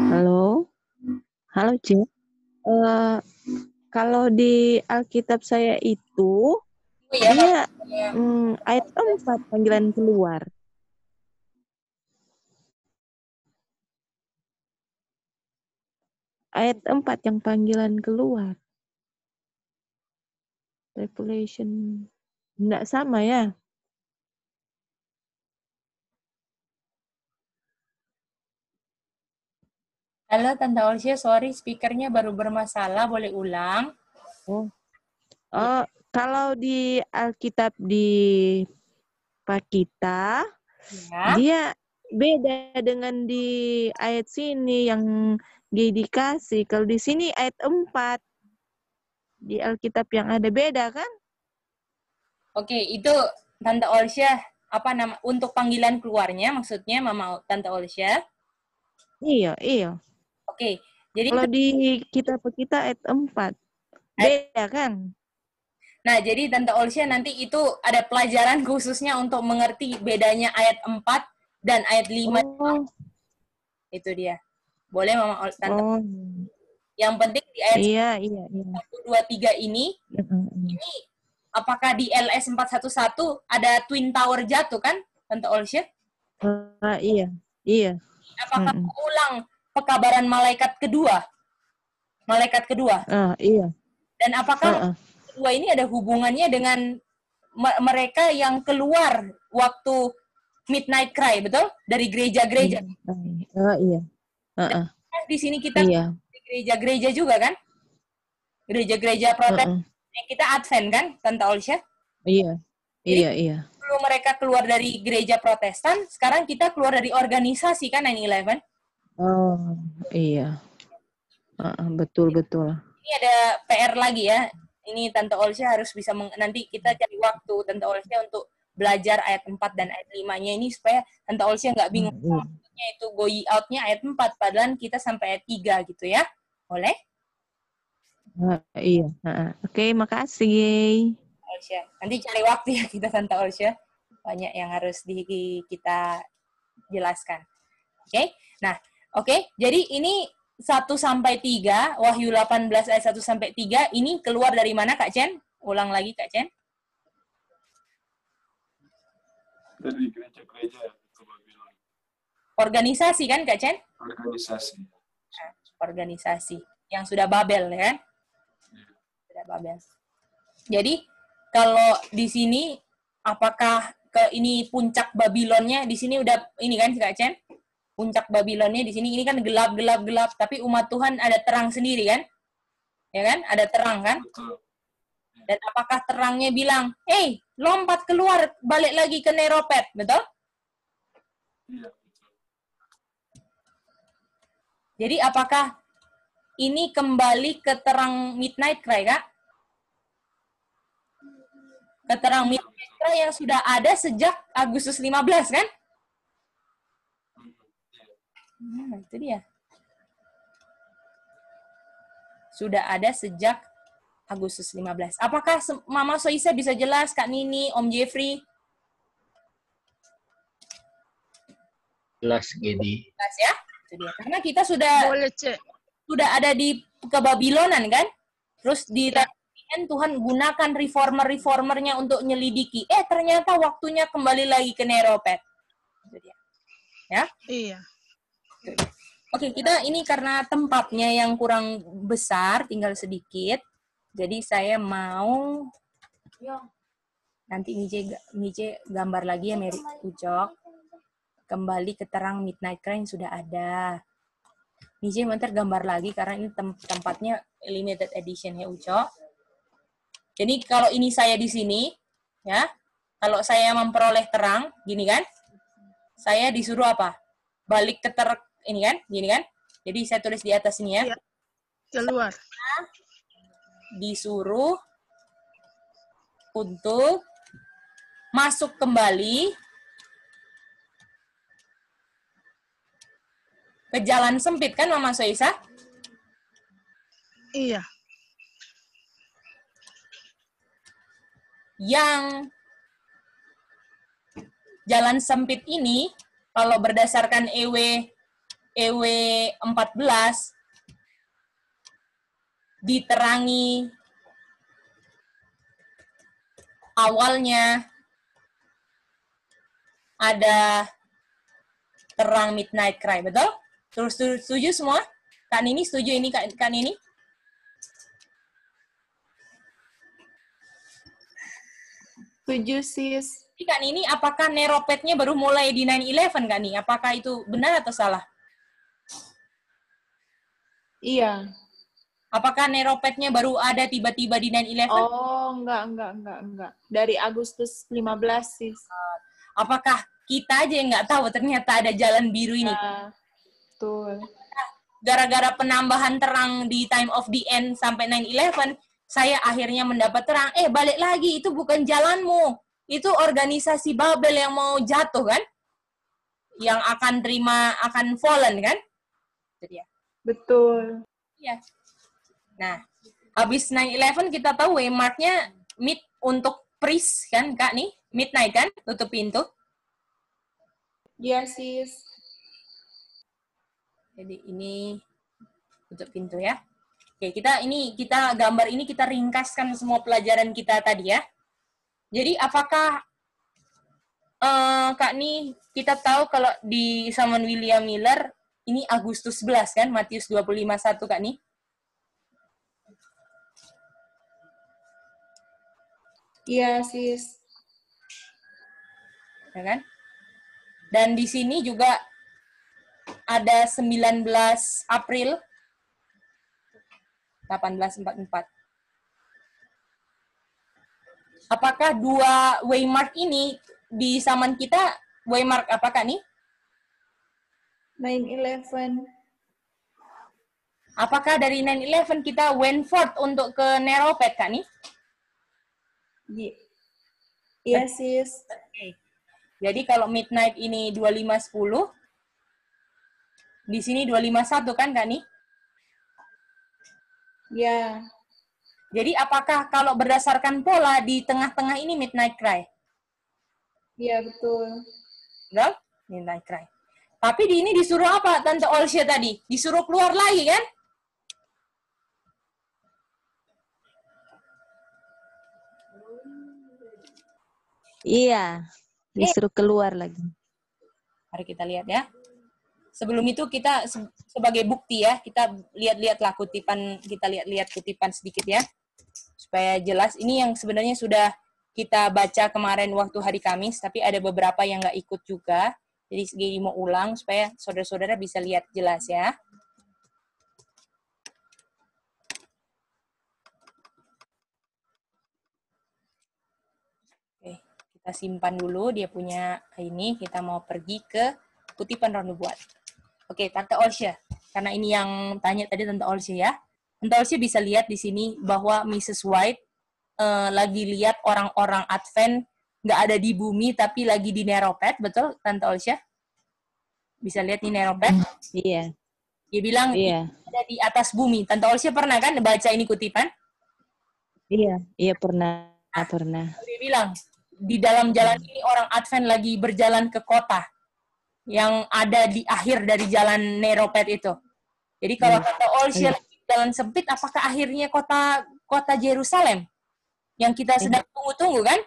Halo. Halo, C. Kalau di Alkitab saya itu, dia ayat 4 panggilan keluar. Ayat 4 yang panggilan keluar. Revelation. Enggak sama ya? Halo Tante Olsia, sorry speakernya baru bermasalah, boleh ulang? Kalau di Alkitab di Pak kita, Ya. dia beda dengan di ayat sini yang dikasih. Kalau di sini ayat 4 di Alkitab yang ada beda kan? Oke, itu Tante Olsia untuk panggilan keluarnya maksudnya Mama Tante Olsia? Iya. Oke. Jadi kalau di kitab kita ayat 4 beda kan? Nah, jadi Tante Olsia nanti itu ada pelajaran khususnya untuk mengerti bedanya ayat 4 dan ayat 5. Oh. Itu dia. Boleh Mama Tante? Oh. Yang penting di ayat iya. 1, 2, 3 ini apakah di LS 411 ada Twin Tower jatuh kan, Tante Olsia? Iya. Apakah ulang pekabaran malaikat kedua? Iya. Dan apakah kedua ini ada hubungannya dengan mereka yang keluar waktu midnight cry, betul? Dari gereja-gereja. Iya. Di sini kita di gereja-gereja juga kan? Gereja-gereja Protestan. Kita Advent kan, Tante Olsia? Iya. Iya. Dulu mereka keluar dari gereja Protestan, sekarang kita keluar dari organisasi kan 9/11. Oh, iya. Betul. Ini ada PR lagi ya. Ini Tante Olsia harus bisa nanti kita cari waktu Tante Olsia untuk belajar ayat 4 dan ayat 5-nya ini supaya Tante Olsia nggak bingung. Maksudnya itu go ye out-nya ayat 4, padahal kita sampai ayat 3 gitu ya. Boleh? Iya. Oke, makasih. Olsia. Nanti cari waktu ya kita Tante Olsia. Banyak yang harus kita jelaskan. Oke? Nah, oke. Jadi ini 1-3, Wahyu 18 ayat 1-3, ini keluar dari mana Kak Chen? Ulang lagi Kak Chen. Dari gereja-gereja ke Babylon. Organisasi kan Kak Chen? Organisasi. Organisasi. Yang sudah Babel ya kan? Sudah Babel. Jadi, kalau di sini, apakah ini puncak Babilonnya? Di sini udah, ini kan Kak Chen? Puncak Babilonnya di sini, ini kan gelap, tapi umat Tuhan ada terang sendiri kan? Ya kan? Ada terang kan? Betul. Dan apakah terangnya bilang, hey, lompat keluar, balik lagi ke Neropet, betul? Iya, betul. Jadi apakah ini kembali ke terang Midnight Cry, Kak? Ke terang Midnight Cry yang sudah ada sejak Agustus 15, kan? Nah, itu dia. Sudah ada sejak Agustus 15. Apakah Mama Soisa bisa jelas, Kak Nini, Om Jeffrey? Jelas, Gedi. Jelas ya? Itu dia. Karena kita sudah ada di kebabilonan, kan? Terus di Tuhan gunakan reformernya untuk nyelidiki. Ternyata waktunya kembali lagi ke Neropet. Itu dia. Ya? Iya. Oke, kita ini karena tempatnya yang kurang besar, tinggal sedikit. Jadi saya mau nanti Nije gambar lagi ya, Mary Ucok. Kembali ke terang Midnight Cry yang sudah ada. Nije bentar gambar lagi karena ini tempatnya limited edition ya, Ucok. Jadi kalau ini saya di sini, ya, kalau saya memperoleh terang, gini kan, saya disuruh apa? Balik ke ini kan, gini kan. Jadi saya tulis di atas ini ya. Iya. Keluar. Saya disuruh untuk masuk kembali ke jalan sempit kan, Mama Soisa? Iya. Yang jalan sempit ini, kalau berdasarkan EW 14, diterangi awalnya ada terang Midnight Cry, betul? Terus setuju semua? Kak Nini setuju ini, Kak Nini? Setuju, sis. Jadi Kak Nini, apakah neropetnya baru mulai di 9/11, Kak Nini? Apakah itu benar atau salah? Iya. Apakah neropetnya baru ada tiba-tiba di 9/11? Oh, enggak. Dari Agustus 15, sis. Apakah kita aja yang nggak tahu ternyata ada jalan biru ini? Ya, betul. Gara-gara penambahan terang di Time of the End sampai 9/11, saya akhirnya mendapat terang. Balik lagi, itu bukan jalanmu. Itu organisasi Babel yang mau jatuh, kan? Yang akan fallen, kan? Itu dia. Betul. Iya. Nah, habis 9/11 kita tahu waymarknya mid untuk priest, kan, Kak, nih? Midnight, kan? Tutup pintu. Iya, sis. Jadi ini tutup pintu ya. Oke, kita gambar ini kita ringkaskan semua pelajaran kita tadi ya. Jadi apakah Kak nih kita tahu kalau di Samuel William Miller ini Agustus 11 kan, Matius 25:1 Kak nih. Iya, sis. Ya kan? Dan di sini juga ada 19 April 1844. Apakah dua waymark ini di zaman kita waymark apakah nih? 9/11. Apakah dari 9/11 kita went forth untuk ke Neropet Kak nih? Iya, sis. Oke. Jadi kalau midnight ini 25:10, di sini 251 kan Kak nih? Ya. Jadi apakah kalau berdasarkan pola di tengah-tengah ini Midnight Cry? Iya, betul. Betul? Midnight Cry. Tapi di ini disuruh apa Tante Olsya tadi? Disuruh keluar lagi kan? Iya, disuruh keluar lagi. Mari kita lihat ya. Sebelum itu kita sebagai bukti ya, kita lihat-lihatlah kutipan, kita lihat-lihat kutipan sedikit ya. Supaya jelas, ini yang sebenarnya sudah kita baca kemarin waktu hari Kamis, tapi ada beberapa yang nggak ikut juga. Jadi segini mau ulang supaya saudara-saudara bisa lihat jelas ya. Oke, kita simpan dulu dia punya ini, kita mau pergi ke kutipan Roh Nubuat. Oke, Tante Olsya, karena ini yang tanya tadi Tante Olsya ya. Tante Olsya bisa lihat di sini bahwa Mrs. White lagi lihat orang-orang Advent nggak ada di bumi tapi lagi di Neropet, betul Tante Olsya? Bisa lihat di Neropet? Iya. Dia bilang ada di atas bumi. Tante Olsya pernah kan baca ini kutipan? Iya pernah. Dia bilang di dalam jalan ini orang Advent lagi berjalan ke kota yang ada di akhir dari jalan Neropet itu. Jadi kalau Tante Olsya jalan sempit, apakah akhirnya kota Yerusalem yang kita sedang tunggu-tunggu kan?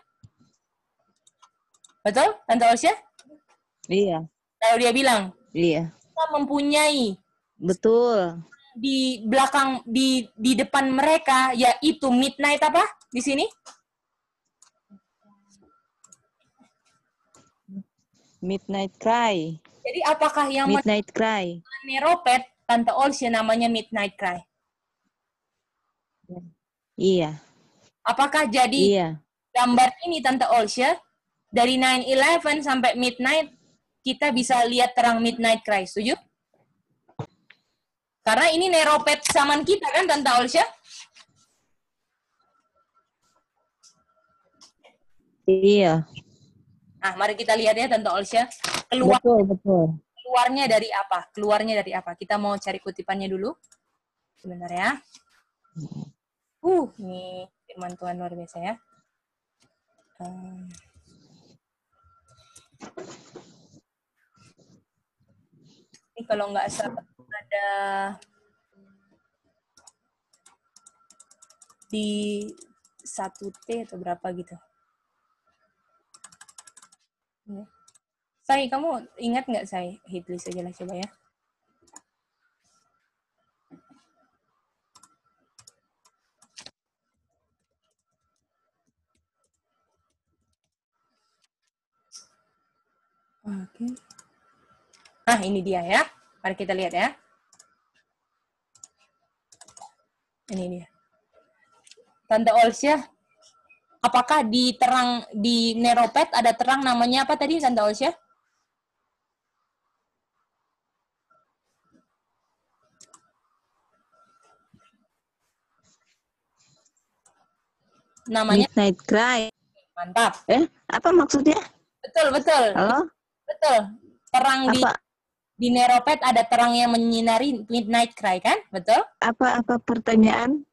Betul, Tante Olsya? Iya. Lalu dia bilang, Iya. kita mempunyai Betul. di belakang, di depan mereka, yaitu midnight apa di sini? Midnight Cry. Jadi apakah yang Midnight Cry. Neropet Tante Olsya namanya Midnight Cry? Iya. Apakah jadi Iya. gambar ini Tante Olsya dari 9/11 sampai midnight kita bisa lihat terang Midnight Cry, setuju? Karena ini Neropet zaman kita kan Tante Olsya? Iya. Nah, mari kita lihat ya Tante Olsya. Betul. Keluarnya dari apa? Keluarnya dari apa? Kita mau cari kutipannya dulu. Sebentar ya. Ini firman Tuhan luar biasa ya. Ini kalau nggak salah ada di 1T atau berapa gitu. Ya. Say, kamu ingat nggak Say? Hit list aja lah coba ya. Oke. Nah, ini dia ya. Mari kita lihat ya. Ini dia. Tante Olsya, apakah di Neropet ada terang namanya apa tadi Tante Olsya? Namanya Midnight Cry. mantap. Apa maksudnya? Betul. Halo? Betul. Terang Apa? di Neropet ada terang yang menyinari Midnight Cry kan? Betul? Apa pertanyaan?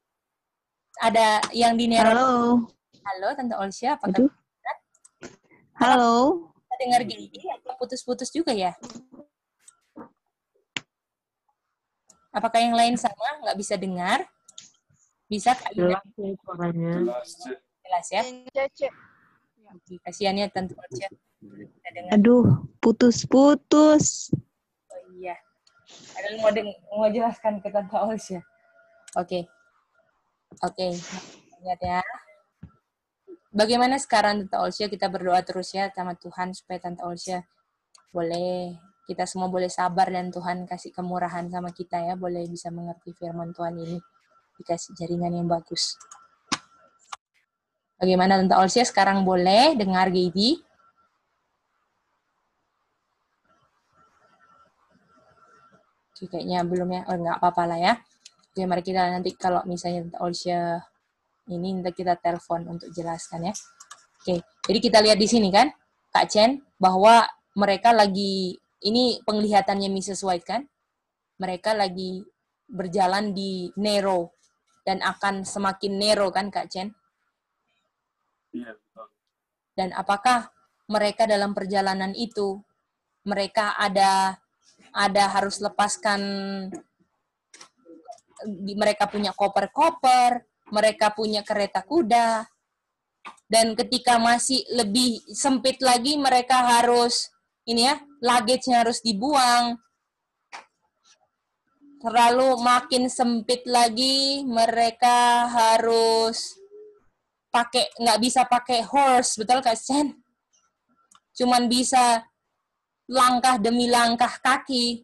Ada yang di Neropet. Halo, Tante Olsya, apakah aduh. Halo. Kita dengar gini atau putus-putus juga ya? Apakah yang lain sama? Nggak bisa dengar? Bisa Kak Ina? Jelas ya suaranya. Jelas ya? Cece. Kasihan ya Tante Olsya. Kita dengar. Aduh, putus-putus. Oh iya. Ada mau jelaskan ke Tante Olsya. Oke. Lihat ya. Bagaimana sekarang Tante Olsya? Kita berdoa terus ya sama Tuhan supaya Tante Olsya kita semua boleh sabar dan Tuhan kasih kemurahan sama kita ya, boleh bisa mengerti firman Tuhan ini, dikasih jaringan yang bagus. Bagaimana Tante Olsya sekarang boleh dengar Gaby? Kayaknya belum ya, nggak apa-apa lah ya. Oke, mari kita nanti kalau misalnya Tante Olsya ini nanti kita telepon untuk jelaskan ya. Oke, jadi kita lihat di sini kan, Kak Chen, bahwa mereka lagi, ini penglihatannya Mrs. White kan, mereka lagi berjalan di narrow, dan akan semakin narrow kan Kak Chen? Iya, betul. Dan apakah mereka dalam perjalanan itu, mereka ada harus lepaskan, mereka punya koper-koper, mereka punya kereta kuda, dan ketika masih lebih sempit lagi mereka harus luggage-nya harus dibuang. Terlalu makin sempit lagi mereka harus nggak bisa pakai horse, betul Kak Chen? Cuman bisa langkah demi langkah kaki.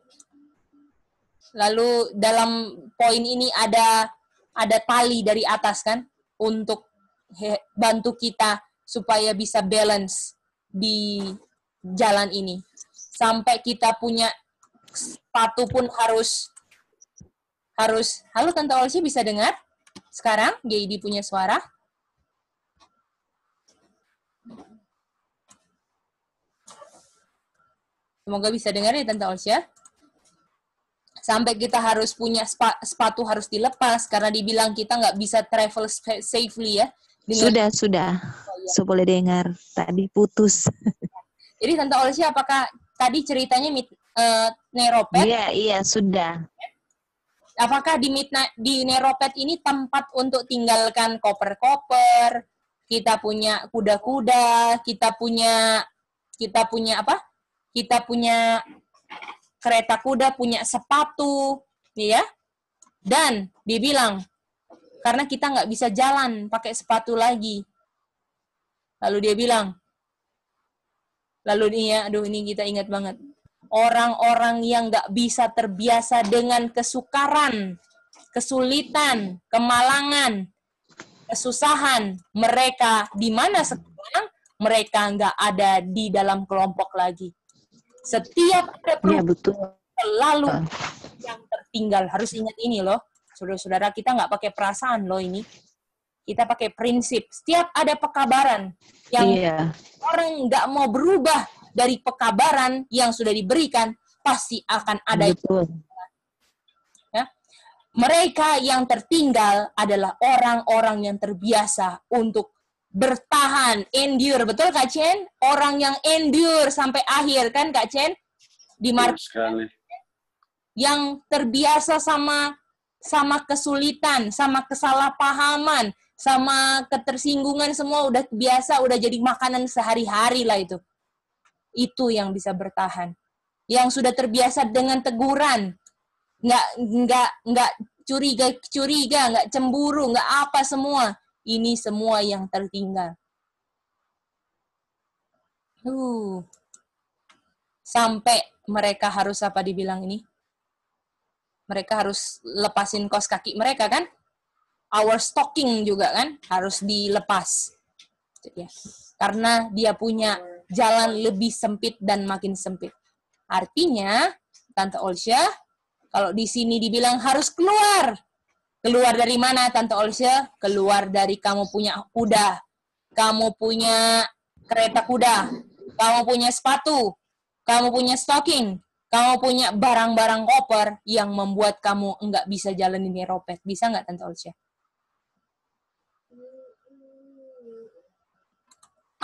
Lalu dalam poin ini ada tali dari atas kan untuk bantu kita supaya bisa balance di jalan ini. Sampai kita punya sepatu pun harus halo Tante Olsya bisa dengar? Sekarang Gaby punya suara. Semoga bisa dengar ya Tante Olsya. Sampai kita harus punya sepatu harus dilepas karena dibilang kita nggak bisa travel safely ya. Sudah. So boleh dengar. Tadi putus. Jadi Tante Olsya, apakah tadi ceritanya Neropet? Iya, sudah. Apakah di Neropet ini tempat untuk tinggalkan koper-koper? Kita punya kuda-kuda, kita punya apa? kita punya kereta kuda, punya sepatu, ya. Dan dia bilang, karena kita nggak bisa jalan pakai sepatu lagi. Lalu dia bilang, ini kita ingat banget. Orang-orang yang nggak bisa terbiasa dengan kesukaran, kesulitan, kemalangan, kesusahan, mereka di mana sekarang? Mereka nggak ada di dalam kelompok lagi. Setiap ada perubahan, selalu yang tertinggal. Harus ingat ini loh, saudara-saudara, kita nggak pakai perasaan loh ini. Kita pakai prinsip. Setiap ada pekabaran yang orang nggak mau berubah dari pekabaran yang sudah diberikan, pasti akan ada. Ya. Mereka yang tertinggal adalah orang-orang yang terbiasa untuk bertahan, endure. Betul Kak Chen? Orang yang endure sampai akhir kan Kak Chen? Di market. Yang terbiasa sama kesulitan, sama kesalahpahaman, sama ketersinggungan, semua udah biasa, udah jadi makanan sehari-hari lah itu. Itu yang bisa bertahan. Yang sudah terbiasa dengan teguran, nggak curiga, nggak cemburu, nggak apa semua. Ini semua yang tertinggal. Sampai mereka harus apa dibilang ini? Mereka harus lepasin kaos kaki mereka kan? Our stocking juga kan harus dilepas. Karena dia punya jalan lebih sempit dan makin sempit. Artinya, Tante Olsya, kalau di sini dibilang harus keluar. Keluar dari mana, Tante Olsya? Keluar dari kamu punya kuda. Kamu punya kereta kuda. Kamu punya sepatu. Kamu punya stocking. Kamu punya barang-barang koper yang membuat kamu enggak bisa jalan di neropet. Bisa nggak, Tante Olsya?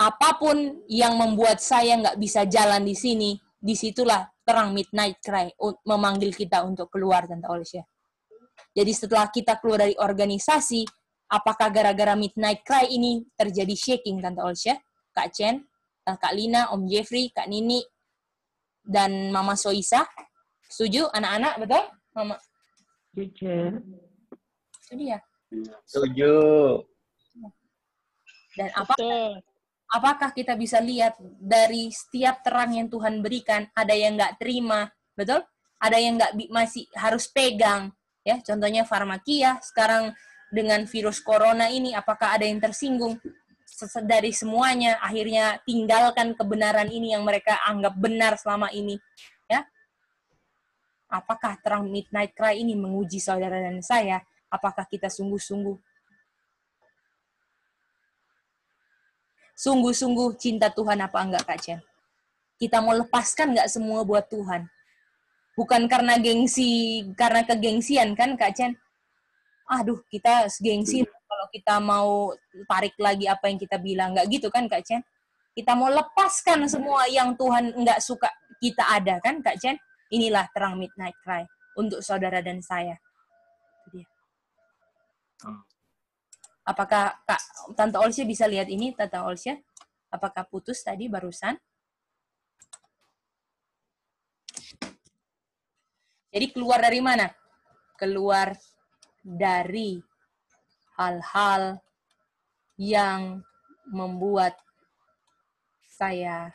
Apapun yang membuat saya nggak bisa jalan di sini, disitulah terang midnight cry memanggil kita untuk keluar, Tante Olsya. Jadi setelah kita keluar dari organisasi, apakah gara-gara midnight cry ini terjadi shaking, Tante Olsya, Kak Chen, Kak Lina, Om Jeffrey, Kak Nini, dan Mama Soisa? Setuju, anak-anak, betul? Mama? Setuju. Itu dia. Setuju. Dan apakah kita bisa lihat dari setiap terang yang Tuhan berikan, ada yang nggak terima, betul? Ada yang nggak masih harus pegang. Ya, contohnya farmakia, sekarang dengan virus corona ini, apakah ada yang tersinggung? Dari semuanya, akhirnya tinggalkan kebenaran ini yang mereka anggap benar selama ini. Ya, apakah terang midnight cry ini menguji saudara dan saya? Apakah kita sungguh-sungguh cinta Tuhan apa enggak, Kak Chen? Kita mau lepaskan nggak semua buat Tuhan? Bukan karena gengsi, karena kegengsian kan, Kak Chen? Aduh, kita gengsi kalau kita mau tarik lagi apa yang kita bilang. Nggak gitu kan, Kak Chen? Kita mau lepaskan semua yang Tuhan nggak suka kita ada, kan, Kak Chen? Inilah terang midnight cry untuk saudara dan saya. Apakah Tante Olsya bisa lihat ini, Tante Olsya? Apakah putus tadi barusan? Jadi keluar dari mana? Keluar dari hal-hal yang membuat saya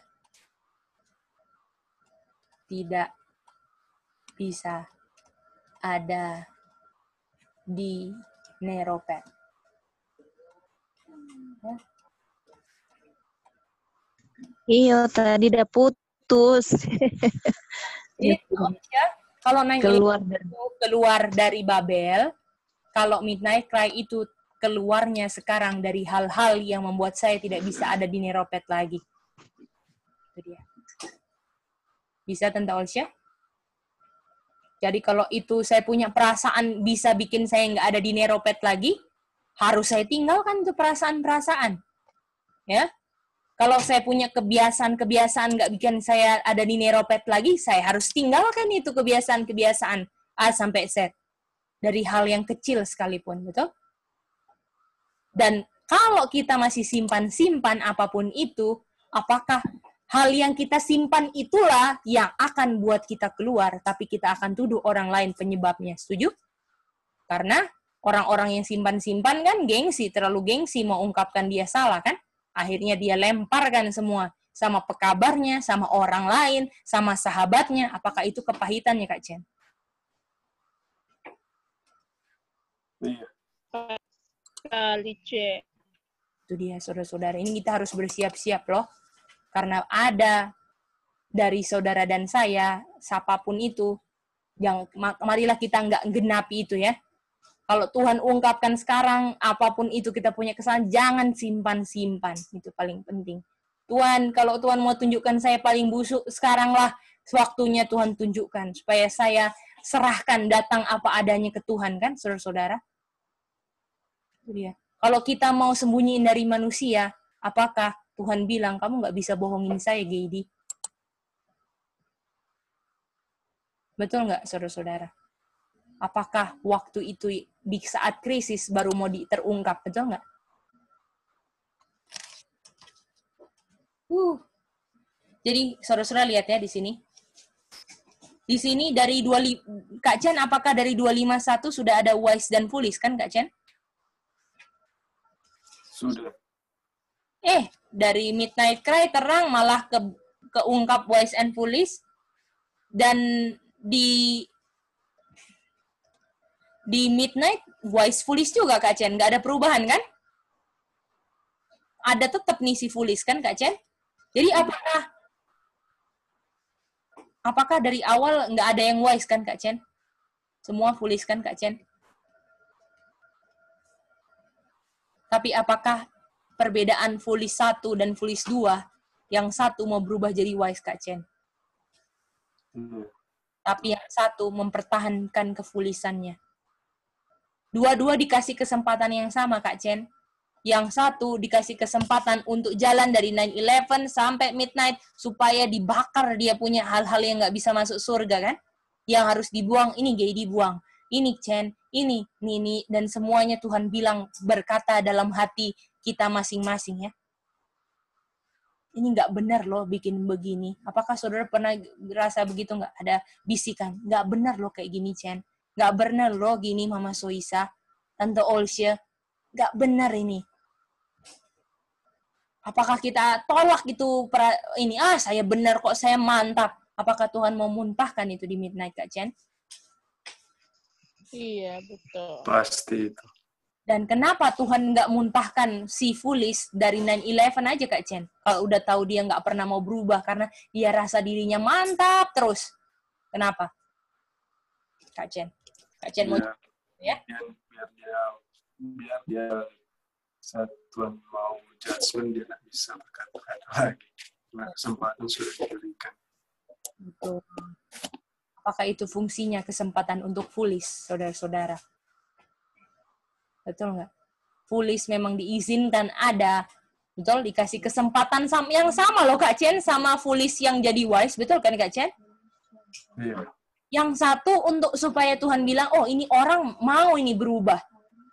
tidak bisa ada di neropet. Iya, tadi udah putus. Jadi, kalau keluar dari Babel, kalau midnight cry itu keluarnya sekarang dari hal-hal yang membuat saya tidak bisa ada di neropet lagi. Itu dia. Bisa, Tante Olsya? Jadi kalau itu saya punya perasaan bisa bikin saya nggak ada di neropet lagi, harus saya tinggalkan itu perasaan-perasaan. Ya. Kalau saya punya kebiasaan-kebiasaan nggak bikin saya ada di neropet lagi, saya harus tinggalkan itu kebiasaan-kebiasaan A sampai Z. Dari hal yang kecil sekalipun, betul? Dan kalau kita masih simpan-simpan apapun itu, apakah hal yang kita simpan itulah yang akan buat kita keluar, tapi kita akan tuduh orang lain penyebabnya. Setuju? Karena orang-orang yang simpan-simpan kan gengsi, terlalu gengsi mau ungkapkan dia salah kan? Akhirnya dia lemparkan semua sama pekabarnya, sama orang lain, sama sahabatnya. Apakah itu kepahitannya, Kak Chen? Iya. Kali, Cek. Itu dia, saudara-saudara. Ini kita harus bersiap-siap loh. Karena ada dari saudara dan saya, siapapun itu, yang marilah kita nggak genapi itu ya. Kalau Tuhan ungkapkan sekarang, apapun itu kita punya kesalahan, jangan simpan-simpan. Itu paling penting. Tuhan, kalau Tuhan mau tunjukkan saya paling busuk, sekaranglah waktunya Tuhan tunjukkan. Supaya saya serahkan, datang apa adanya ke Tuhan, kan, saudara-saudara? Itu dia. Kalau kita mau sembunyiin dari manusia, apakah Tuhan bilang, kamu nggak bisa bohongin saya, Geidi? Betul nggak, saudara-saudara? Apakah waktu itu di saat krisis baru mau terungkap, betul nggak? Jadi saudara-saudara lihat ya di sini. Di sini dari Kak Chen, apakah dari 251 sudah ada wise dan foolish kan Kak Chen? Sudah. Dari Midnight Cry terang malah keungkap wise and foolish, dan di Midnight wise foolish juga Kak Chen, nggak ada perubahan kan? Ada tetap nih si foolish kan Kak Chen? Jadi apakah dari awal nggak ada yang wise kan Kak Chen? Semua foolish kan Kak Chen? Tapi apakah perbedaan foolish 1 dan foolish 2, yang satu mau berubah jadi wise Kak Chen? Tapi yang satu mempertahankan kefulisannya. Dua-dua dikasih kesempatan yang sama, Kak Chen. Yang satu dikasih kesempatan untuk jalan dari 9/11 sampai midnight, supaya dibakar dia punya hal-hal yang nggak bisa masuk surga, kan? Yang harus dibuang, ini Geidi buang. Ini Chen, ini, dan semuanya Tuhan bilang berkata dalam hati kita masing-masing, ya. Ini nggak benar loh bikin begini. Apakah saudara pernah ngerasa begitu nggak? Ada bisikan, nggak benar loh kayak gini, Chen. Nggak benar loh gini, Mama Soisa, Tante Olsya. Nggak benar ini. Apakah kita tolak itu, ini, saya benar kok, saya mantap. Apakah Tuhan mau muntahkan itu di midnight, Kak Chen? Iya, betul. Pasti itu. Dan kenapa Tuhan nggak muntahkan si foolish dari 9/11 aja, Kak Chen? Kalau udah tahu dia nggak pernah mau berubah, karena dia rasa dirinya mantap terus. Kenapa? Kak Chen. Kak Chen mau ya? Biar dia saat Tuhan mau judgment, dia nggak bisa berkata-kata lagi. Nah, kesempatan sudah diberikan. Betul. Apakah itu fungsinya kesempatan untuk foolish, saudara-saudara? Betul nggak? Foolish memang diizinkan ada. Betul, dikasih kesempatan yang sama loh Kak Chen, sama foolish yang jadi wise. Betul kan Kak Chen? Iya. Yang satu untuk supaya Tuhan bilang, oh ini orang mau ini berubah.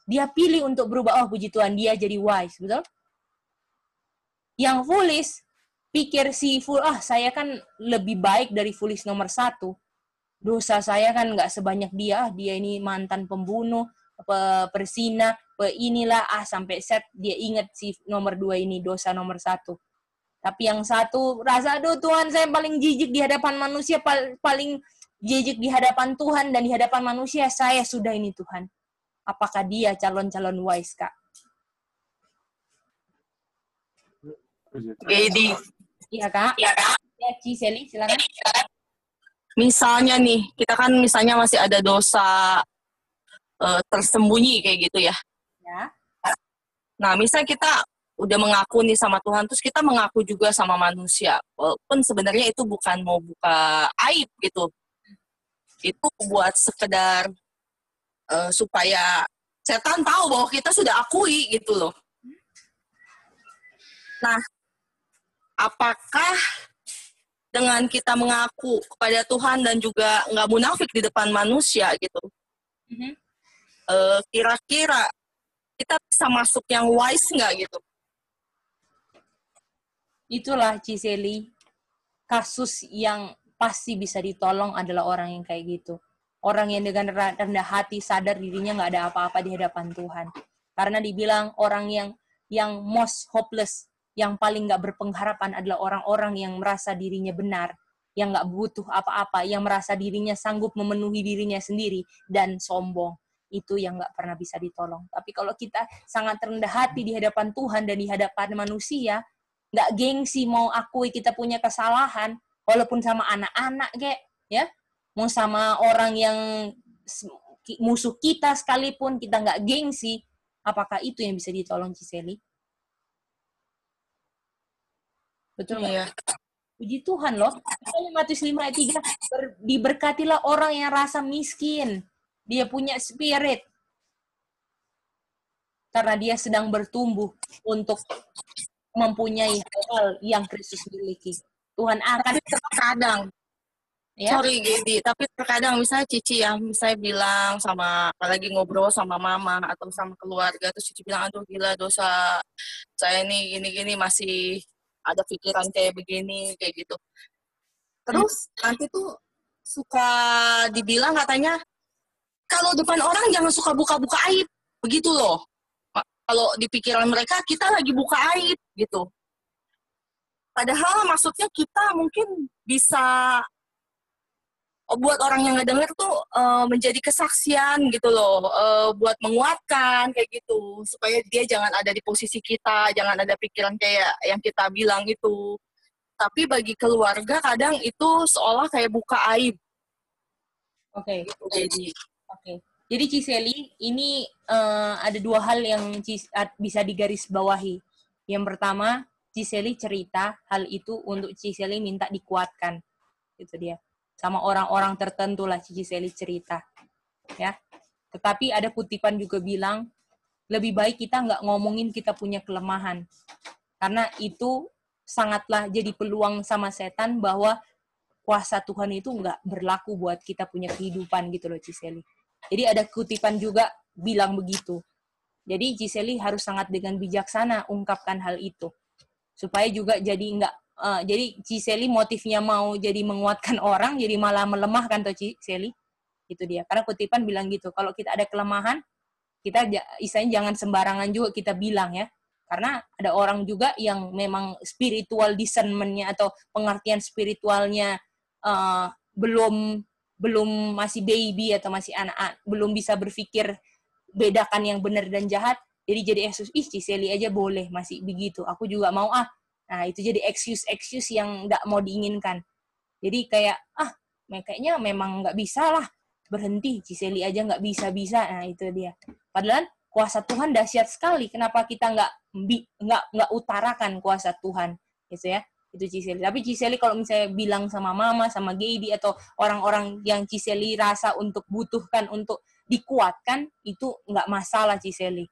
Dia pilih untuk berubah. Oh puji Tuhan, dia jadi wise. Betul? Yang foolish, pikir saya kan lebih baik dari foolish nomor 1. Dosa saya kan nggak sebanyak dia. Dia ini mantan pembunuh, persina, inilah, sampai set dia ingat si nomor 2 ini, dosa nomor 1. Tapi yang satu rasa, aduh Tuhan, saya paling jijik di hadapan manusia, paling jijik di hadapan Tuhan dan di hadapan manusia, saya sudah ini Tuhan. Apakah dia calon-calon wise, Kak? Geidi. Iya, Kak. Ya, Ciseli, silakan. Misalnya nih, kita kan misalnya masih ada dosa tersembunyi kayak gitu ya. Ya. Nah, misalnya kita udah mengaku nih sama Tuhan, terus kita mengaku juga sama manusia. Walaupun sebenarnya itu bukan mau buka aib gitu. Itu buat sekedar supaya setan tahu bahwa kita sudah akui gitu loh. Nah, apakah dengan kita mengaku kepada Tuhan dan juga nggak munafik di depan manusia gitu, kira-kira kita bisa masuk yang wise nggak gitu? Itulah Ciseli. kasus yang pasti bisa ditolong adalah orang yang kayak gitu. Orang yang dengan rendah hati sadar dirinya nggak ada apa-apa di hadapan Tuhan. Karena dibilang orang yang most hopeless, yang paling nggak berpengharapan adalah orang-orang yang merasa dirinya benar, yang nggak butuh apa-apa, yang merasa dirinya sanggup memenuhi dirinya sendiri dan sombong. Itu yang nggak pernah bisa ditolong. Tapi kalau kita sangat rendah hati di hadapan Tuhan dan di hadapan manusia, nggak gengsi mau akui kita punya kesalahan, walaupun sama anak-anak kayak, ya, mau sama orang yang musuh kita sekalipun, kita nggak gengsi, apakah itu yang bisa ditolong, Ciseli? Betul nggak? Iya. Puji Tuhan loh. Matius 5 ayat 3, diberkatilah orang yang rasa miskin. Dia punya spirit. Karena dia sedang bertumbuh untuk mempunyai hal yang Kristus miliki. Tuhan akan Terkadang, ya. sorry Gedi, tapi terkadang misalnya Cici ya, misalnya bilang sama, apalagi ngobrol sama mama atau sama keluarga, terus Cici bilang, aduh gila dosa, saya nih gini-gini masih ada pikiran kayak begini, kayak gitu. Terus nanti tuh suka dibilang katanya, kalau depan orang jangan suka buka-buka aib, begitu loh. Kalau di pikiran mereka, kita lagi buka aib, gitu. Padahal maksudnya kita mungkin bisa buat orang yang nggak denger tuh menjadi kesaksian gitu loh, buat menguatkan kayak gitu, supaya dia jangan ada di posisi kita, jangan ada pikiran kayak yang kita bilang itu. Tapi bagi keluarga kadang itu seolah kayak buka aib. Oke. Gitu, Oke. Jadi Ciseli, ini ada dua hal yang bisa digarisbawahi. Yang pertama, Ciseli cerita hal itu untuk Ciseli minta dikuatkan. Itu dia. Sama orang-orang tertentu lah Ciseli cerita. Ya. Tetapi ada kutipan juga bilang, lebih baik kita nggak ngomongin kita punya kelemahan. Karena itu sangatlah jadi peluang sama setan bahwa kuasa Tuhan itu nggak berlaku buat kita punya kehidupan gitu loh Ciseli. Jadi ada kutipan juga bilang begitu. Jadi Ciseli harus sangat dengan bijaksana ungkapkan hal itu. Supaya juga jadi jadi Ciseli motifnya mau jadi menguatkan orang, jadi malah melemahkan tuh Ciseli. Itu dia. Karena kutipan bilang gitu, kalau kita ada kelemahan, kita istilahnya jangan sembarangan juga kita bilang ya. Karena ada orang juga yang memang spiritual discernment-nya atau pengertian spiritualnya belum masih baby atau masih anak, belum bisa berpikir bedakan yang benar dan jahat. Jadi excuse, Ciseli aja boleh masih begitu. Aku juga mau Nah, itu jadi excuse yang nggak mau diinginkan. Jadi kayak, kayaknya memang nggak bisa lah. Berhenti, Ciseli aja nggak bisa-bisa. Nah, itu dia. Padahal kuasa Tuhan dahsyat sekali. Kenapa kita nggak utarakan kuasa Tuhan? Gitu ya. Itu Ciseli. Tapi Ciseli kalau misalnya bilang sama mama, sama Gedi, atau orang-orang yang Ciseli rasa untuk butuhkan, untuk dikuatkan, itu nggak masalah Ciseli.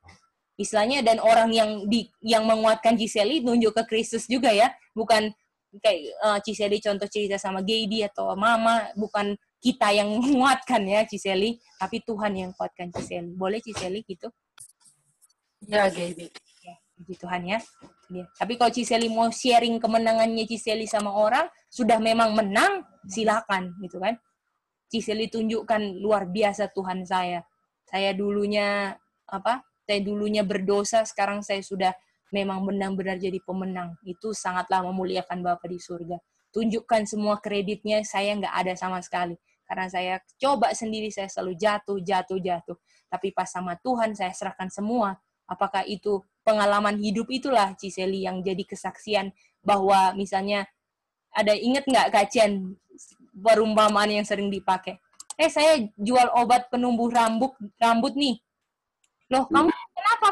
Istilahnya, dan orang yang menguatkan Ciseli nunjuk ke Kristus juga ya. Bukan kayak Ciseli contoh cerita sama Gedi atau mama, bukan kita yang menguatkan ya Ciseli, tapi Tuhan yang menguatkan Ciseli. Boleh Ciseli gitu? Ya, Gedi. Puji Tuhan ya. Tapi kalau Ciseli mau sharing kemenangannya Ciseli sama orang, sudah memang menang, silakan gitu kan. Ciseli tunjukkan luar biasa Tuhan saya. Saya dulunya berdosa, sekarang saya sudah memang benar-benar jadi pemenang. Itu sangatlah memuliakan Bapa di surga. Tunjukkan semua kreditnya, saya nggak ada sama sekali. Karena saya coba sendiri, saya selalu jatuh. Tapi pas sama Tuhan, saya serahkan semua. Apakah itu pengalaman hidup itulah Ciseli yang jadi kesaksian bahwa misalnya ada, inget nggak Kacian perumpamaan yang sering dipakai? Saya jual obat penumbuh rambut nih. Loh, kamu kenapa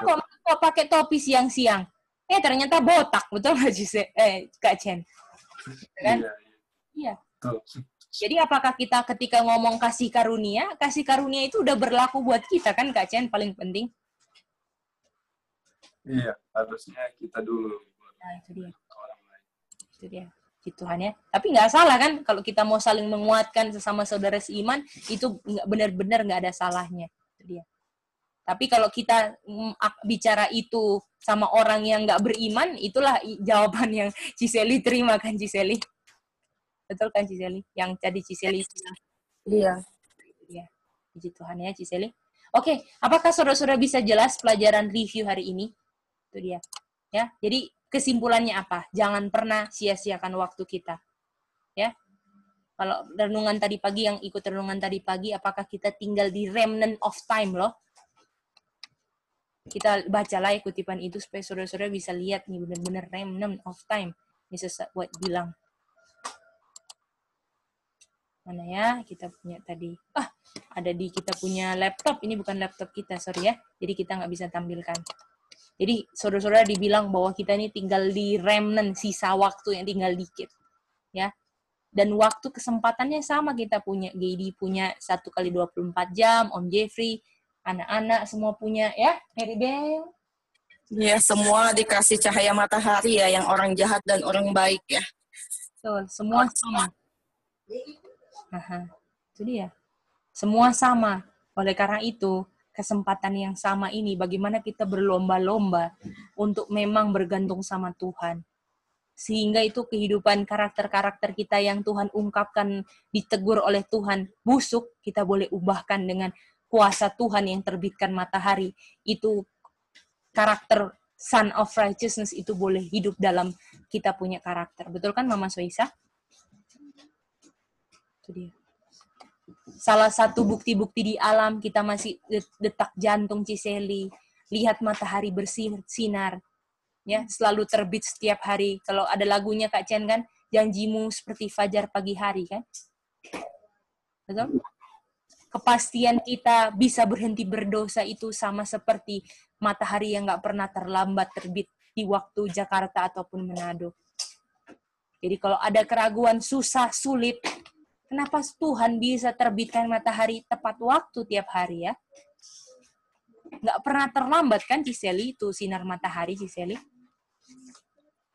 kok pakai topi siang-siang? Ternyata botak, betul nggak Kak Chen? Kan? Iya. Jadi apakah kita ketika ngomong kasih karunia itu udah berlaku buat kita kan Kak Chen, paling penting? Iya, harusnya kita dulu. Nah, itu dia. Itu dia. Tuhan ya. Tapi nggak salah kan kalau kita mau saling menguatkan sesama saudara seiman, itu benar-benar nggak ada salahnya. Itu dia. Tapi kalau kita bicara itu sama orang yang nggak beriman, itulah jawaban yang Ciseli terima kan Ciseli? Betul kan Ciseli? Yang tadi Ciseli Iya. ya. Puji Tuhan ya Ciseli. Oke, apakah saudara-saudara bisa jelas pelajaran review hari ini? Itu dia. Ya, jadi kesimpulannya apa? Jangan pernah sia-siakan waktu kita. Ya. Kalau renungan tadi pagi, yang ikut renungan tadi pagi, apakah kita tinggal di remnant of time loh? Kita bacalah kutipan itu supaya saudara-saudara bisa lihat nih benar-benar remnant of time. Yesus buat bilang. Mana ya? Kita punya tadi. Ada di kita punya laptop. Ini bukan laptop kita, sorry ya. Jadi kita nggak bisa tampilkan. Jadi saudara-saudara dibilang bahwa kita ini tinggal di remnant, sisa waktu yang tinggal dikit. Ya. Dan waktu kesempatannya sama kita punya. Gedi punya 1 kali 24 jam, Om Jeffrey, anak-anak semua punya ya, Mary Bell. Ya, semua dikasih cahaya matahari ya, yang orang jahat dan orang baik ya. So, semua sama. Itu dia. Semua sama. Oleh karena itu, kesempatan yang sama ini, bagaimana kita berlomba-lomba untuk memang bergantung sama Tuhan. Sehingga itu kehidupan karakter-karakter kita yang Tuhan ungkapkan, ditegur oleh Tuhan, busuk, kita boleh ubahkan dengan kuasa Tuhan yang terbitkan matahari. Itu karakter Son of Righteousness itu boleh hidup dalam kita punya karakter. Betul kan Mama Soisa? Itu dia. Salah satu bukti-bukti di alam, kita masih detak jantung Ciseli, lihat matahari bersinar, ya, selalu terbit setiap hari. Kalau ada lagunya Kak Chen kan, janjimu seperti fajar pagi hari kan? Betul? Kepastian kita bisa berhenti berdosa itu sama seperti matahari yang nggak pernah terlambat terbit di waktu Jakarta ataupun Manado. Jadi kalau ada keraguan, susah, sulit, kenapa Tuhan bisa terbitkan matahari tepat waktu tiap hari ya? Nggak pernah terlambat kan Ciseli itu sinar matahari Ciseli?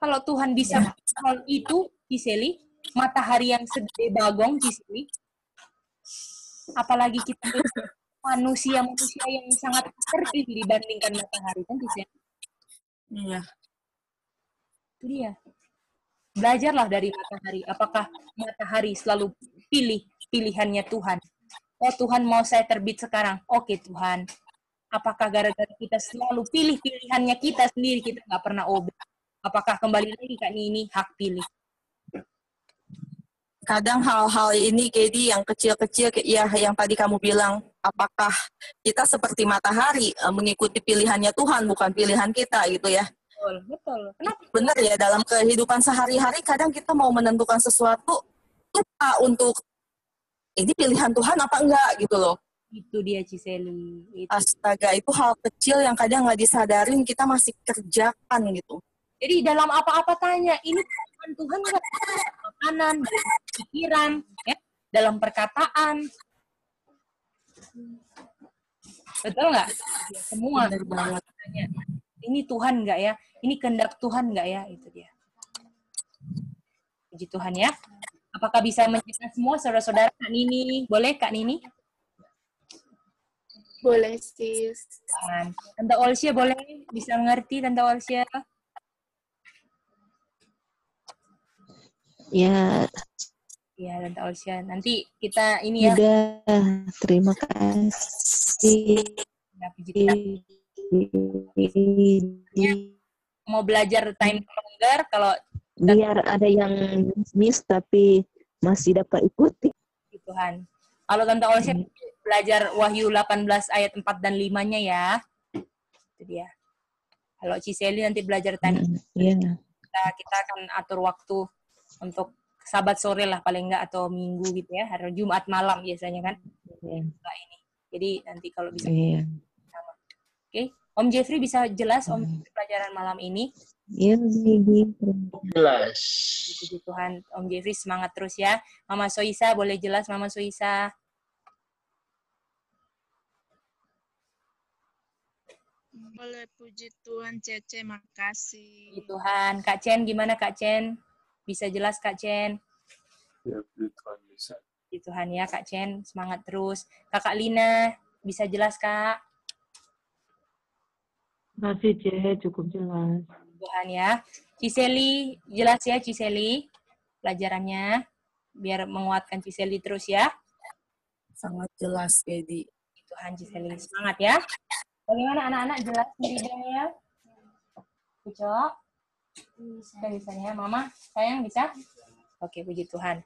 Kalau Tuhan bisa hal itu Ciseli, matahari yang segede bagong Ciseli, apalagi kita manusia yang sangat kecil dibandingkan matahari kan Ciseli? Iya. Itu dia. Belajarlah dari matahari. Apakah matahari selalu pilihannya Tuhan? Oh Tuhan mau saya terbit sekarang. Oke Tuhan. Apakah gara-gara kita selalu pilih pilihannya kita sendiri, kita nggak pernah obey? Apakah kembali lagi Kak Nini, hak pilih? Kadang hal-hal ini, Kedi, yang kecil-kecil, ya yang tadi kamu bilang, apakah kita seperti matahari mengikuti pilihannya Tuhan, bukan pilihan kita gitu ya? Betul. Kenapa? Benar ya, dalam kehidupan sehari-hari kadang kita mau menentukan sesuatu, lupa untuk ini pilihan Tuhan apa enggak gitu loh. Itu dia Ciseli. Astaga, itu hal kecil yang kadang nggak disadarin, kita masih kerjakan gitu. Jadi dalam apa-apa tanya, ini Tuhan nggak? Makanan, pikiran, ya, dalam perkataan. Betul nggak? Ya, semua. Benar banget. Ini Tuhan nggak ya? Ini kehendak Tuhan nggak ya? Itu dia. Puji Tuhan ya. Apakah bisa menjelaskan semua saudara-saudara? Kak Nini, boleh Kak Nini? Boleh, sis. Tuhan. Tante Olsia boleh? Bisa ngerti Tante Olsia? Ya. Ya, Tante Olsia. Nanti kita ini ya. Udah, terima kasih. Ya, puji Tuhan. Mau belajar time longer, kalau biar ada yang miss tapi masih dapat ikuti. Tuhan. Kalau Tante Olsia belajar Wahyu 18 ayat 4 dan 5-nya ya. Itu dia. Kalau Ciseli nanti belajar time. Kita akan atur waktu untuk Sabat sore lah paling enggak, atau Minggu gitu ya. Hari Jumat malam biasanya kan. Ini. Jadi nanti kalau bisa sama. Oke. Om Jeffrey bisa jelas Om pelajaran malam ini? Iya, jelas. Puji Tuhan, Om Jeffrey semangat terus ya. Mama Soisa boleh jelas, Mama Soisa? Boleh, puji Tuhan, Cece, makasih. Puji Tuhan. Kak Chen, gimana Kak Chen? Bisa jelas Kak Chen? Ya, puji Tuhan bisa. Puji Tuhan ya Kak Chen, semangat terus. Kakak Lina, bisa jelas Kak? Masih cukup jelas. Tuhan ya. Ciseli, jelas ya Ciseli pelajarannya? biar menguatkan Ciseli terus ya. Sangat jelas, Dedi. Tuhan Ciseli, semangat ya. Bagaimana anak-anak, jelas Daniel? Ucok? Bisa. Bisanya. Mama, sayang bisa? Oke, puji Tuhan.